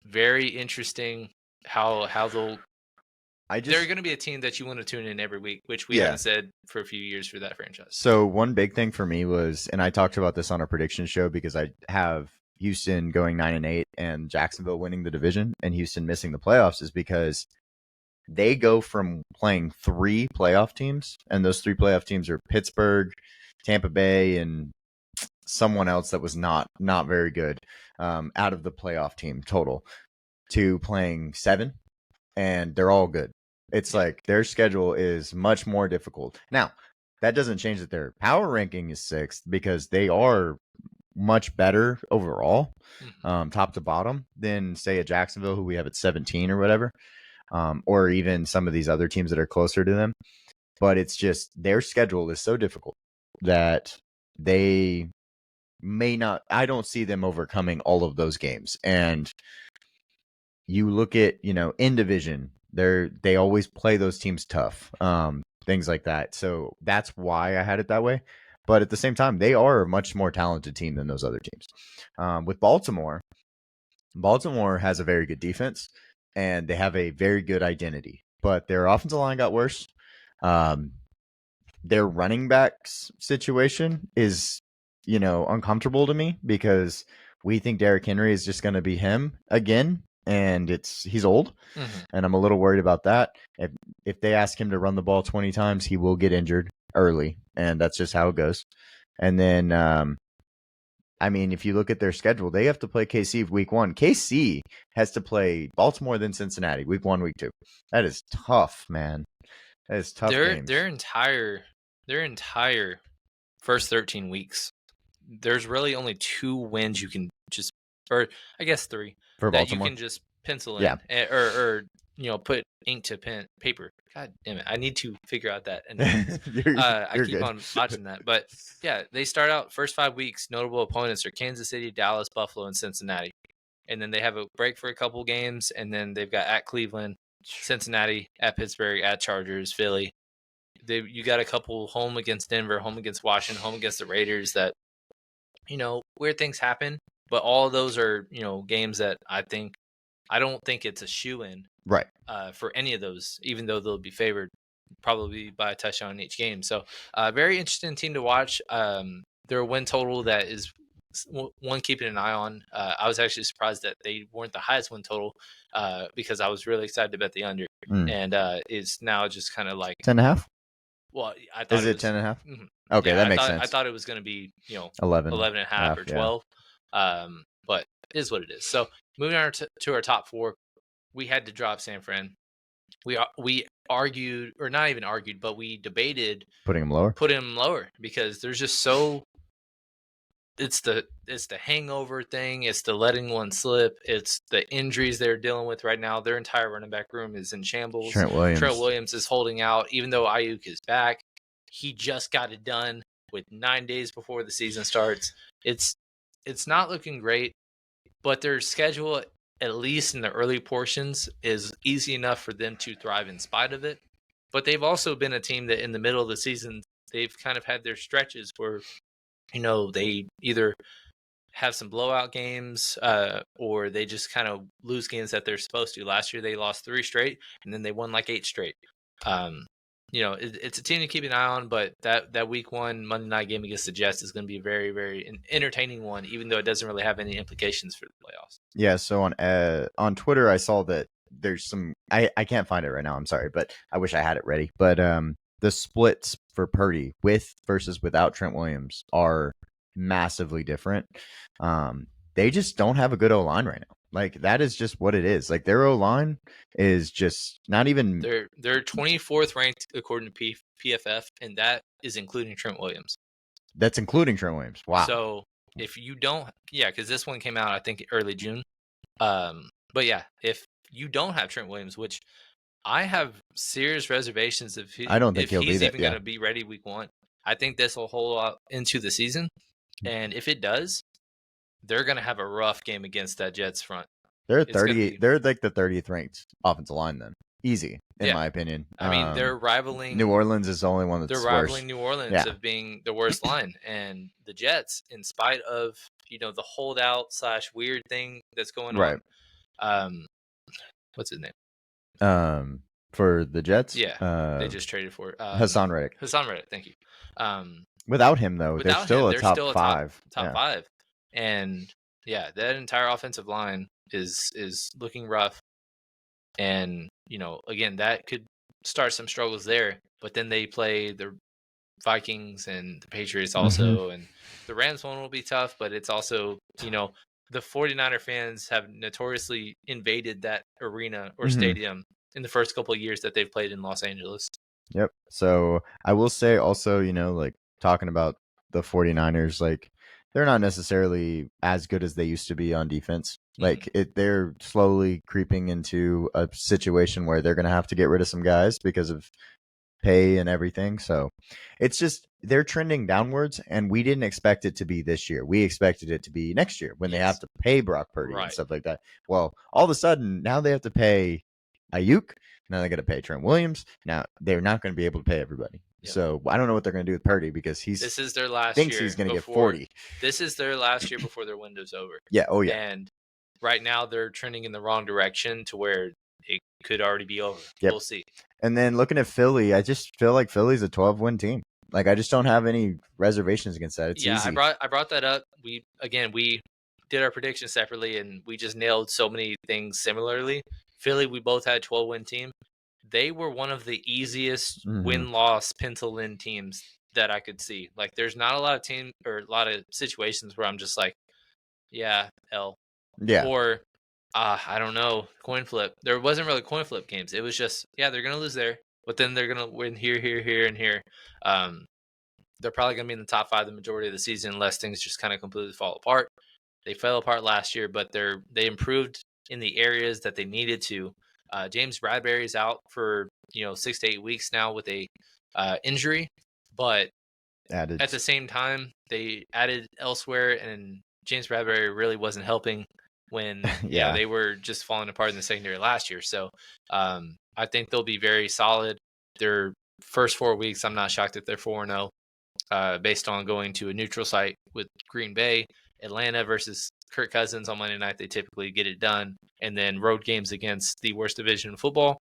very interesting how they'll. They're going to be a team that you want to tune in every week, which we haven't said for a few years for that franchise. So one big thing for me was, and I talked about this on our prediction show because I have Houston going 9-8 and Jacksonville winning the division and Houston missing the playoffs, is because they go from playing 3 playoff teams, and those 3 playoff teams are Pittsburgh, Tampa Bay, and someone else that was not very good out of the playoff team total, to playing 7, and they're all good. It's like their schedule is much more difficult. Now, that doesn't change that their power ranking is 6th, because they are much better overall, top to bottom, than, say, a Jacksonville, who we have at 17 or whatever, or even some of these other teams that are closer to them. But it's just their schedule is so difficult that they may not, I don't see them overcoming all of those games. And you look at, in division, they always play those teams tough, things like that. So that's why I had it that way. But at the same time, they are a much more talented team than those other teams. With Baltimore has a very good defense, and they have a very good identity, but their offensive line got worse. Their running backs situation is, uncomfortable to me, because we think Derrick Henry is just going to be him again, and he's old, and I'm a little worried about that. If they ask him to run the ball 20 times, he will get injured early, and that's just how it goes. And then, if you look at their schedule, they have to play KC week 1. KC has to play Baltimore, then Cincinnati, week 1, week 2. That is tough, man. That is tough games. Their entire first 13 weeks, there's really only 2 wins you can just, or I guess 3, for that Baltimore, you can just pencil in, or put ink to pen paper. God damn it, I need to figure out that. And I keep on watching that, but yeah, they start out first 5 weeks. Notable opponents are Kansas City, Dallas, Buffalo, and Cincinnati, and then they have a break for a couple games, and then they've got at Cleveland, Cincinnati, at Pittsburgh, at Chargers, Philly. You got a couple home against Denver, home against Washington, home against the Raiders. That weird things happen, but all of those are games that I don't think it's a shoe-in, right, for any of those, even though they'll be favored probably by a touchdown in each game. So very interesting team to watch. Their win total, that is one keeping an eye on. I was actually surprised that they weren't the highest win total, because I was really excited to bet the under, and it's now just kind of like 10.5. Well, I thought is it 10.5? Mm-hmm. Okay, that makes sense. I thought it was going to be 11.5 or 12, but it is what it is. So moving on to our top 4, we had to drop San Fran. We argued, or not even argued, but we debated putting him lower, because there's just so. It's the hangover thing. It's the letting one slip. It's the injuries they're dealing with right now. Their entire running back room is in shambles. Trent Williams is holding out, even though Ayuk is back. He just got it done with 9 days before the season starts. It's not looking great, but their schedule, at least in the early portions, is easy enough for them to thrive in spite of it. But they've also been a team that in the middle of the season, they've kind of had their stretches where they either have some blowout games, or they just kind of lose games that they're supposed to. Last year, they lost 3 straight, and then they won like 8 straight. It's a team to keep an eye on, but that week 1 Monday night game against the Jets is going to be a very, very entertaining one, even though it doesn't really have any implications for the playoffs. Yeah, so on Twitter, I saw that there's some, I can't find it right now, I'm sorry, but I wish I had it ready. But the splits for Purdy with versus without Trent Williams are massively different. They just don't have a good O-line right now. Like, that is just what it is. Like, their O-line is just not even. They're 24th ranked according to PFF, and that is including Trent Williams. That's including Trent Williams. Wow. So if you don't, because this one came out, I think, early June. But yeah, if you don't have Trent Williams, which I have serious reservations if I don't think he's that, even going to be ready week 1. I think this will hold out into the season, and if it does, they're going to have a rough game against that Jets front. They're 38. They're like the 30th ranked offensive line then. Easy, in my opinion. I mean, they're rivaling New Orleans is the only one that's they're rivaling New Orleans of being the worst line, and the Jets, in spite of the holdout / weird thing that's going on. What's his name? For the Jets, they just traded for Hassan Reddick. Hassan Reddick, thank you. Without him though, they're still a top 5. Top 5, and that entire offensive line is looking rough, and again, that could start some struggles there. But then they play the Vikings and the Patriots also, and the Rams one will be tough, but it's also the 49er fans have notoriously invaded that arena or stadium in the first couple of years that they've played in Los Angeles. Yep. So I will say also, like talking about the 49ers, like they're not necessarily as good as they used to be on defense. Like they're slowly creeping into a situation where they're going to have to get rid of some guys because of pay and everything. So it's just they're trending downwards, and we didn't expect it to be this year. We expected it to be next year when they have to pay Brock Purdy and stuff like that. Well, all of a sudden now they have to pay Ayuk. Now they got to pay Trent Williams. Now they're not going to be able to pay everybody. Yep. So I don't know what they're going to do with Purdy because this is their last thinks year. He's going to get 40. This is their last year before their window's over. Yeah. Oh yeah. And right now they're trending in the wrong direction to where it could already be over. Yep. We'll see. And then looking at Philly, I just feel like Philly's a 12-win team. Like I just don't have any reservations against that. It's easy. I brought that up. We did our predictions separately, and we just nailed so many things similarly. Philly, we both had 12-win team. They were one of the easiest win-loss pencil-in teams that I could see. Like, there's not a lot of situations where I'm just like, L. Yeah. Or I don't know, coin flip. There wasn't really coin flip games. It was just, they're going to lose there, but then they're going to win here, and here. They're probably going to be in the top 5 the majority of the season unless things just kind of completely fall apart. They fell apart last year, but they improved in the areas that they needed to. James Bradbury's out for 6 to 8 weeks now with a injury, but at the same time they added elsewhere, and James Bradbury really wasn't helping when they were just falling apart in the secondary last year. So I think they'll be very solid. Their first 4 weeks, I'm not shocked if they're 4-0, based on going to a neutral site with Green Bay. Atlanta versus Kirk Cousins on Monday night, they typically get it done. And then road games against the worst division in football,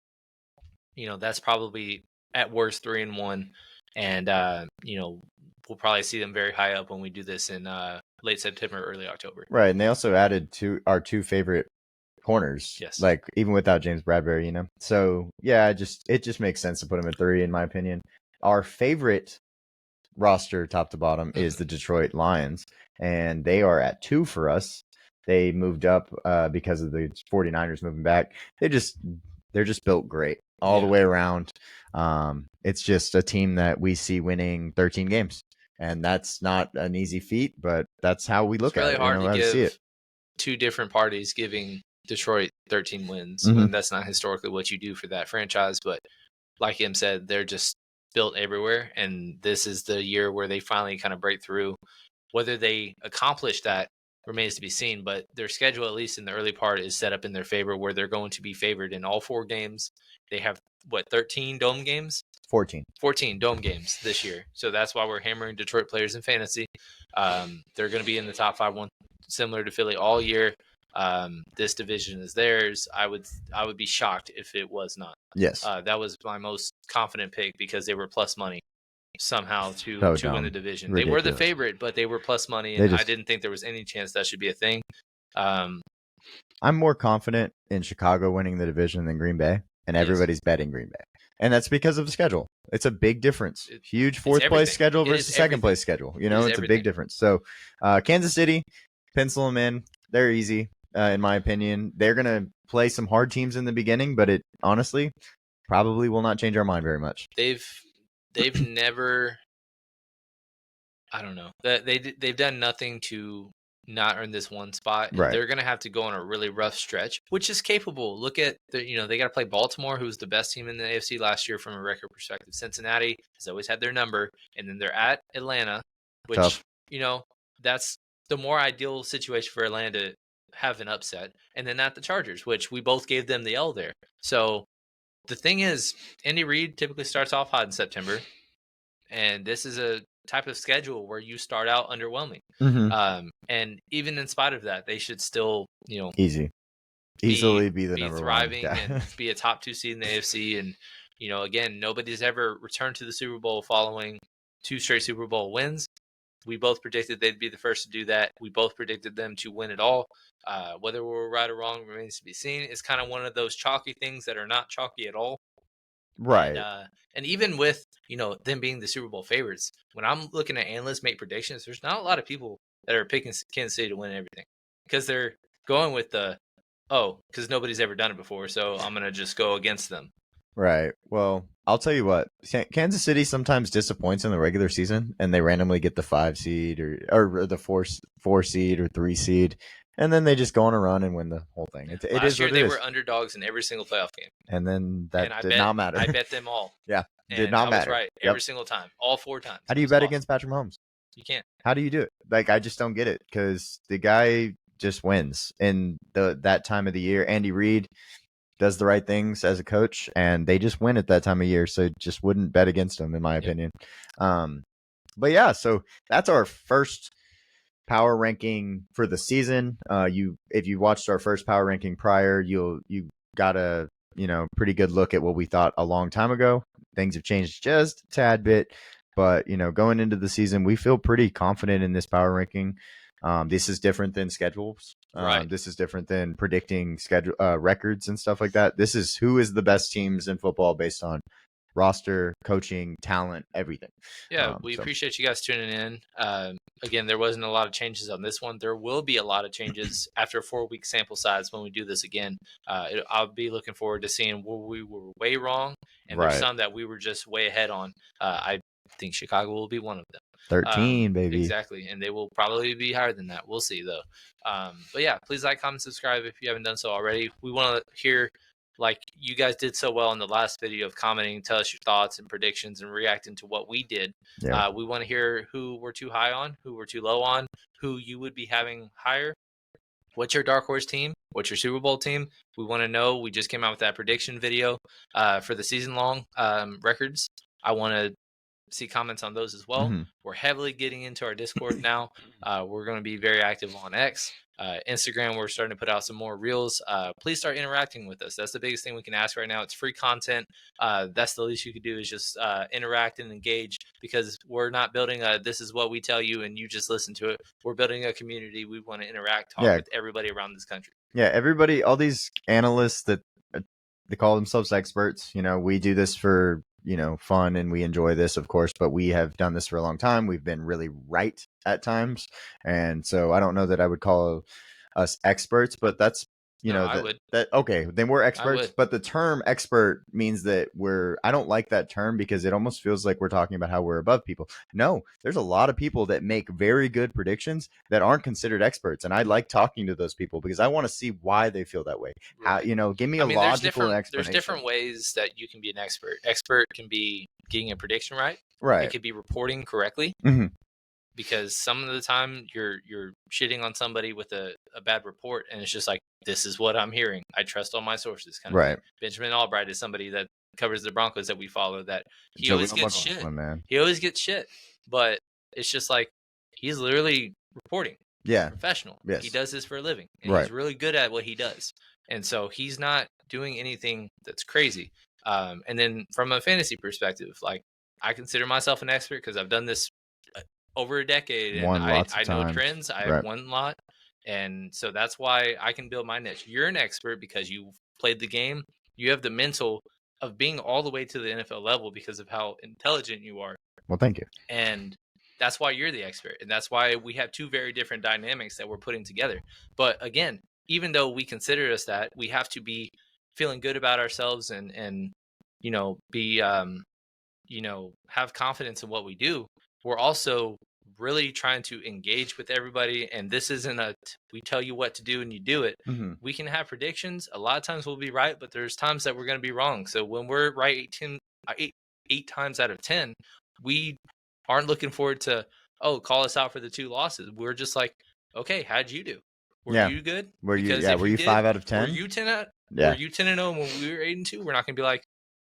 that's probably at worst 3-1. And, we'll probably see them very high up when we do this in late September, early October. Right. And they also added our 2 favorite corners. Yes. Like even without James Bradbury, So yeah, it just makes sense to put him at 3 in my opinion. Our favorite roster top to bottom is the Detroit Lions, and they are at 2 for us. They moved up because of the 49ers moving back. They're just built great all the way around. It's just a team that we see winning 13 games, and that's not an easy feat, but that's how we look at it. It's really hard to give 2 different parties giving Detroit 13 wins when that's not historically what you do for that franchise. But like him said, they're just built everywhere, and this is the year where they finally kind of break through. Whether they accomplish that remains to be seen, but their schedule, at least in the early part, is set up in their favor where they're going to be favored in all 4 games. They have 13 dome games? 14 dome games this year. So that's why we're hammering Detroit players in fantasy. They're going to be in the top 5, one similar to Philly all year. This division is theirs. I would be shocked if it was not. Yes. That was my most confident pick because they were plus money somehow to win the division. Ridiculous. They were the favorite, but they were plus money, and I didn't think there was any chance that should be a thing. I'm more confident in Chicago winning the division than Green Bay, and everybody's betting Green Bay. And that's because of the schedule. It's a big difference. Huge 4th place schedule versus 2nd place schedule. It's a big difference. So Kansas City, pencil them in. They're easy, in my opinion. They're going to play some hard teams in the beginning, but it honestly probably will not change our mind very much. They've never, I don't know. They've done nothing to not earn this one spot, and they're going to have to go on a really rough stretch, which is capable. Look at they got to play Baltimore, who's the best team in the AFC last year from a record perspective. Cincinnati has always had their number, and then they're at Atlanta, which Tough. That's the more ideal situation for Atlanta to have an upset, and then at the Chargers, which we both gave them the L there. So the thing is, Andy Reid typically starts off hot in September, and this is a type of schedule where you start out underwhelming. And even in spite of that, they should still, easily be the be number thriving one. and be a top 2 seed in the AFC. And again, nobody's ever returned to the Super Bowl following 2 straight Super Bowl wins. We both predicted they'd be the first to do that. We both predicted them to win it all. Whether we're right or wrong remains to be seen. It's kind of one of those chalky things that are not chalky at all. Right. And even with, them being the Super Bowl favorites, when I'm looking at analysts make predictions, there's not a lot of people that are picking Kansas City to win everything, because they're going with because nobody's ever done it before, so I'm going to just go against them. Right. Well, I'll tell you what, Kansas City sometimes disappoints in the regular season, and they randomly get the 5 seed or the 4 seed or 3 seed, and then they just go on a run and win the whole thing. Last year they were underdogs in every single playoff game, and then that did not matter. I bet them all. Yeah, did not matter. I was right every single time, all 4 times. How do you bet against Patrick Mahomes? You can't. How do you do it? Like, I just don't get it, because the guy just wins in that time of the year. Andy Reid does the right things as a coach, and they just win at that time of year. So just wouldn't bet against them, in my opinion. But yeah, so that's our first power ranking for the season. If you watched our first power ranking prior, you got a pretty good look at what we thought a long time ago. Things have changed just a tad bit, but going into the season, we feel pretty confident in this power ranking. This is different than schedules. Right. This is different than predicting schedule records and stuff like that. This is who is the best teams in football based on roster, coaching, talent, everything. Yeah, we appreciate you guys tuning in. Again, there wasn't a lot of changes on this one. There will be a lot of changes after a 4-week sample size when we do this again. I'll be looking forward to seeing where we were way wrong, and there's some that we were just way ahead on. I think Chicago will be one of them. 13, baby. Exactly. And they will probably be higher than that. We'll see, though. But yeah, please like, comment, subscribe if you haven't done so already. We want to hear, like you guys did so well in the last video of commenting, tell us your thoughts and predictions and reacting to what we did. Yeah. We want to hear who we're too high on, who we're too low on, who you would be having higher. What's your dark horse team? What's your Super Bowl team? We want to know. We just came out with that prediction video for the season-long records. I want to see comments on those as well. We're heavily getting into our Discord now. We're going to be very active on X. Instagram, we're starting to put out some more reels. Please start interacting with us. That's the biggest thing we can ask right now. It's free content. That's the least you could do, is just interact and engage, because we're not building this is what we tell you and you just listen to it. We're building a community. We want to interact, talk with everybody around this country. Yeah, everybody, all these analysts that they call themselves experts, we do this for fun, and we enjoy this, of course, but we have done this for a long time. We've been really right at times, and so I don't know that I would call us experts, but that's okay, then we're experts. But the term expert means that I don't like that term, because it almost feels like we're talking about how we're above people. No, there's a lot of people that make very good predictions that aren't considered experts, and I like talking to those people because I want to see why they feel that way. Right. How, give me a logical explanation. There's different ways that you can be an expert. Expert can be getting a prediction right. It could be reporting correctly. Because some of the time you're shitting on somebody with a bad report, and it's just like, this is what I'm hearing. I trust all my sources. Kind of thing. Benjamin Albright is somebody that covers the Broncos that we follow, that he always gets shit. He always gets shit. But it's just like, he's literally reporting. Yeah. Professional. Yes. He does this for a living. And he's really good at what he does. And so he's not doing anything that's crazy. And then from a fantasy perspective, like, I consider myself an expert because I've done this over a decade, and I know trends. I have won a lot, and so that's why I can build my niche. You're an expert because you've played the game. You have the mental of being all the way to the NFL level because of how intelligent you are. Well, thank you. And that's why you're the expert, and that's why we have two very different dynamics that we're putting together. But again, even though we consider us that, we have to be feeling good about ourselves and be have confidence in what we do. We're also really trying to engage with everybody. And this isn't we tell you what to do and you do it. Mm-hmm. We can have predictions. A lot of times we'll be right, but there's times that we're going to be wrong. So when we're right eight times out of 10, we aren't looking forward to, oh, call us out for the 2 losses. We're just like, okay, how'd you do? Were you good? Were you? Because Yeah. if Were you 5 out of 10? Were you 10 out? Were you 10-0 when we were 8-2? We're not going to be like,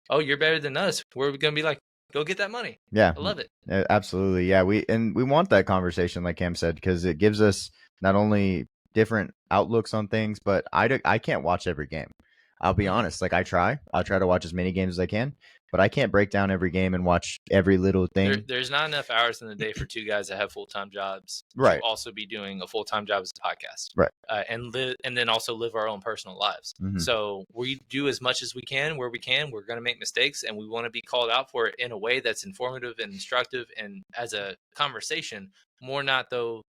oh, you're better than us. We're going to be like, go get that money. Yeah, I love it. Absolutely. Yeah, we want that conversation, like Cam said, because it gives us not only different outlooks on things, but I can't watch every game. I'll be honest. Like I'll try to watch as many games as I can, but I can't break down every game and watch every little thing. There's not enough hours in the day for 2 guys that have full-time jobs to also be doing a full-time job as a podcast, right? And then also live our own personal lives. Mm-hmm. So we do as much as we can where we can. We're going to make mistakes, and we want to be called out for it in a way that's informative and instructive, and as a conversation, more not though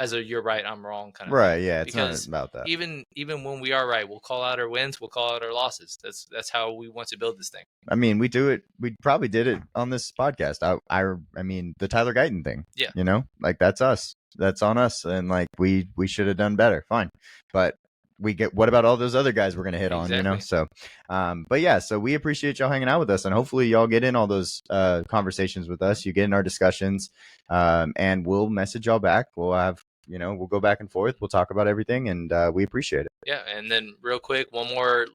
as a you're right, I'm wrong kind of right thing. Yeah, it's because not about that. Even when we are right, we'll call out our wins, we'll call out our losses. That's how we want to build this thing. I mean, we do it. We probably did it on this podcast. I mean, the Tyler Guyton thing. Yeah, like that's us. That's on us, and like we should have done better. Fine, but what about all those other guys we're going to hit on, So, but yeah, so we appreciate y'all hanging out with us, and hopefully y'all get in all those conversations with us. You get in our discussions, and we'll message y'all back. We'll have, we'll go back and forth. We'll talk about everything, and we appreciate it. Yeah, and then real quick, one more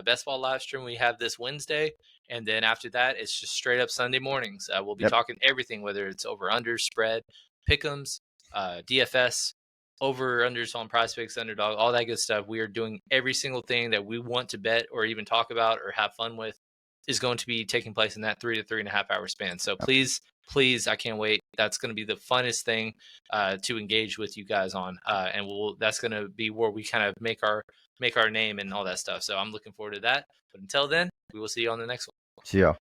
best ball live stream we have this Wednesday, and then after that, it's just straight up Sunday mornings. We'll be talking everything, whether it's over under spread, pick'ems, DFS, over unders on PrizePicks, underdog, all that good stuff. We are doing every single thing that we want to bet or even talk about or have fun with is going to be taking place in that 3 to 3.5 hour span. So please, I can't wait. That's going to be the funnest thing to engage with you guys on, and that's going to be where we kind of make our name and all that stuff. So I'm looking forward to that. But until then, we will see you on the next one. See y'all.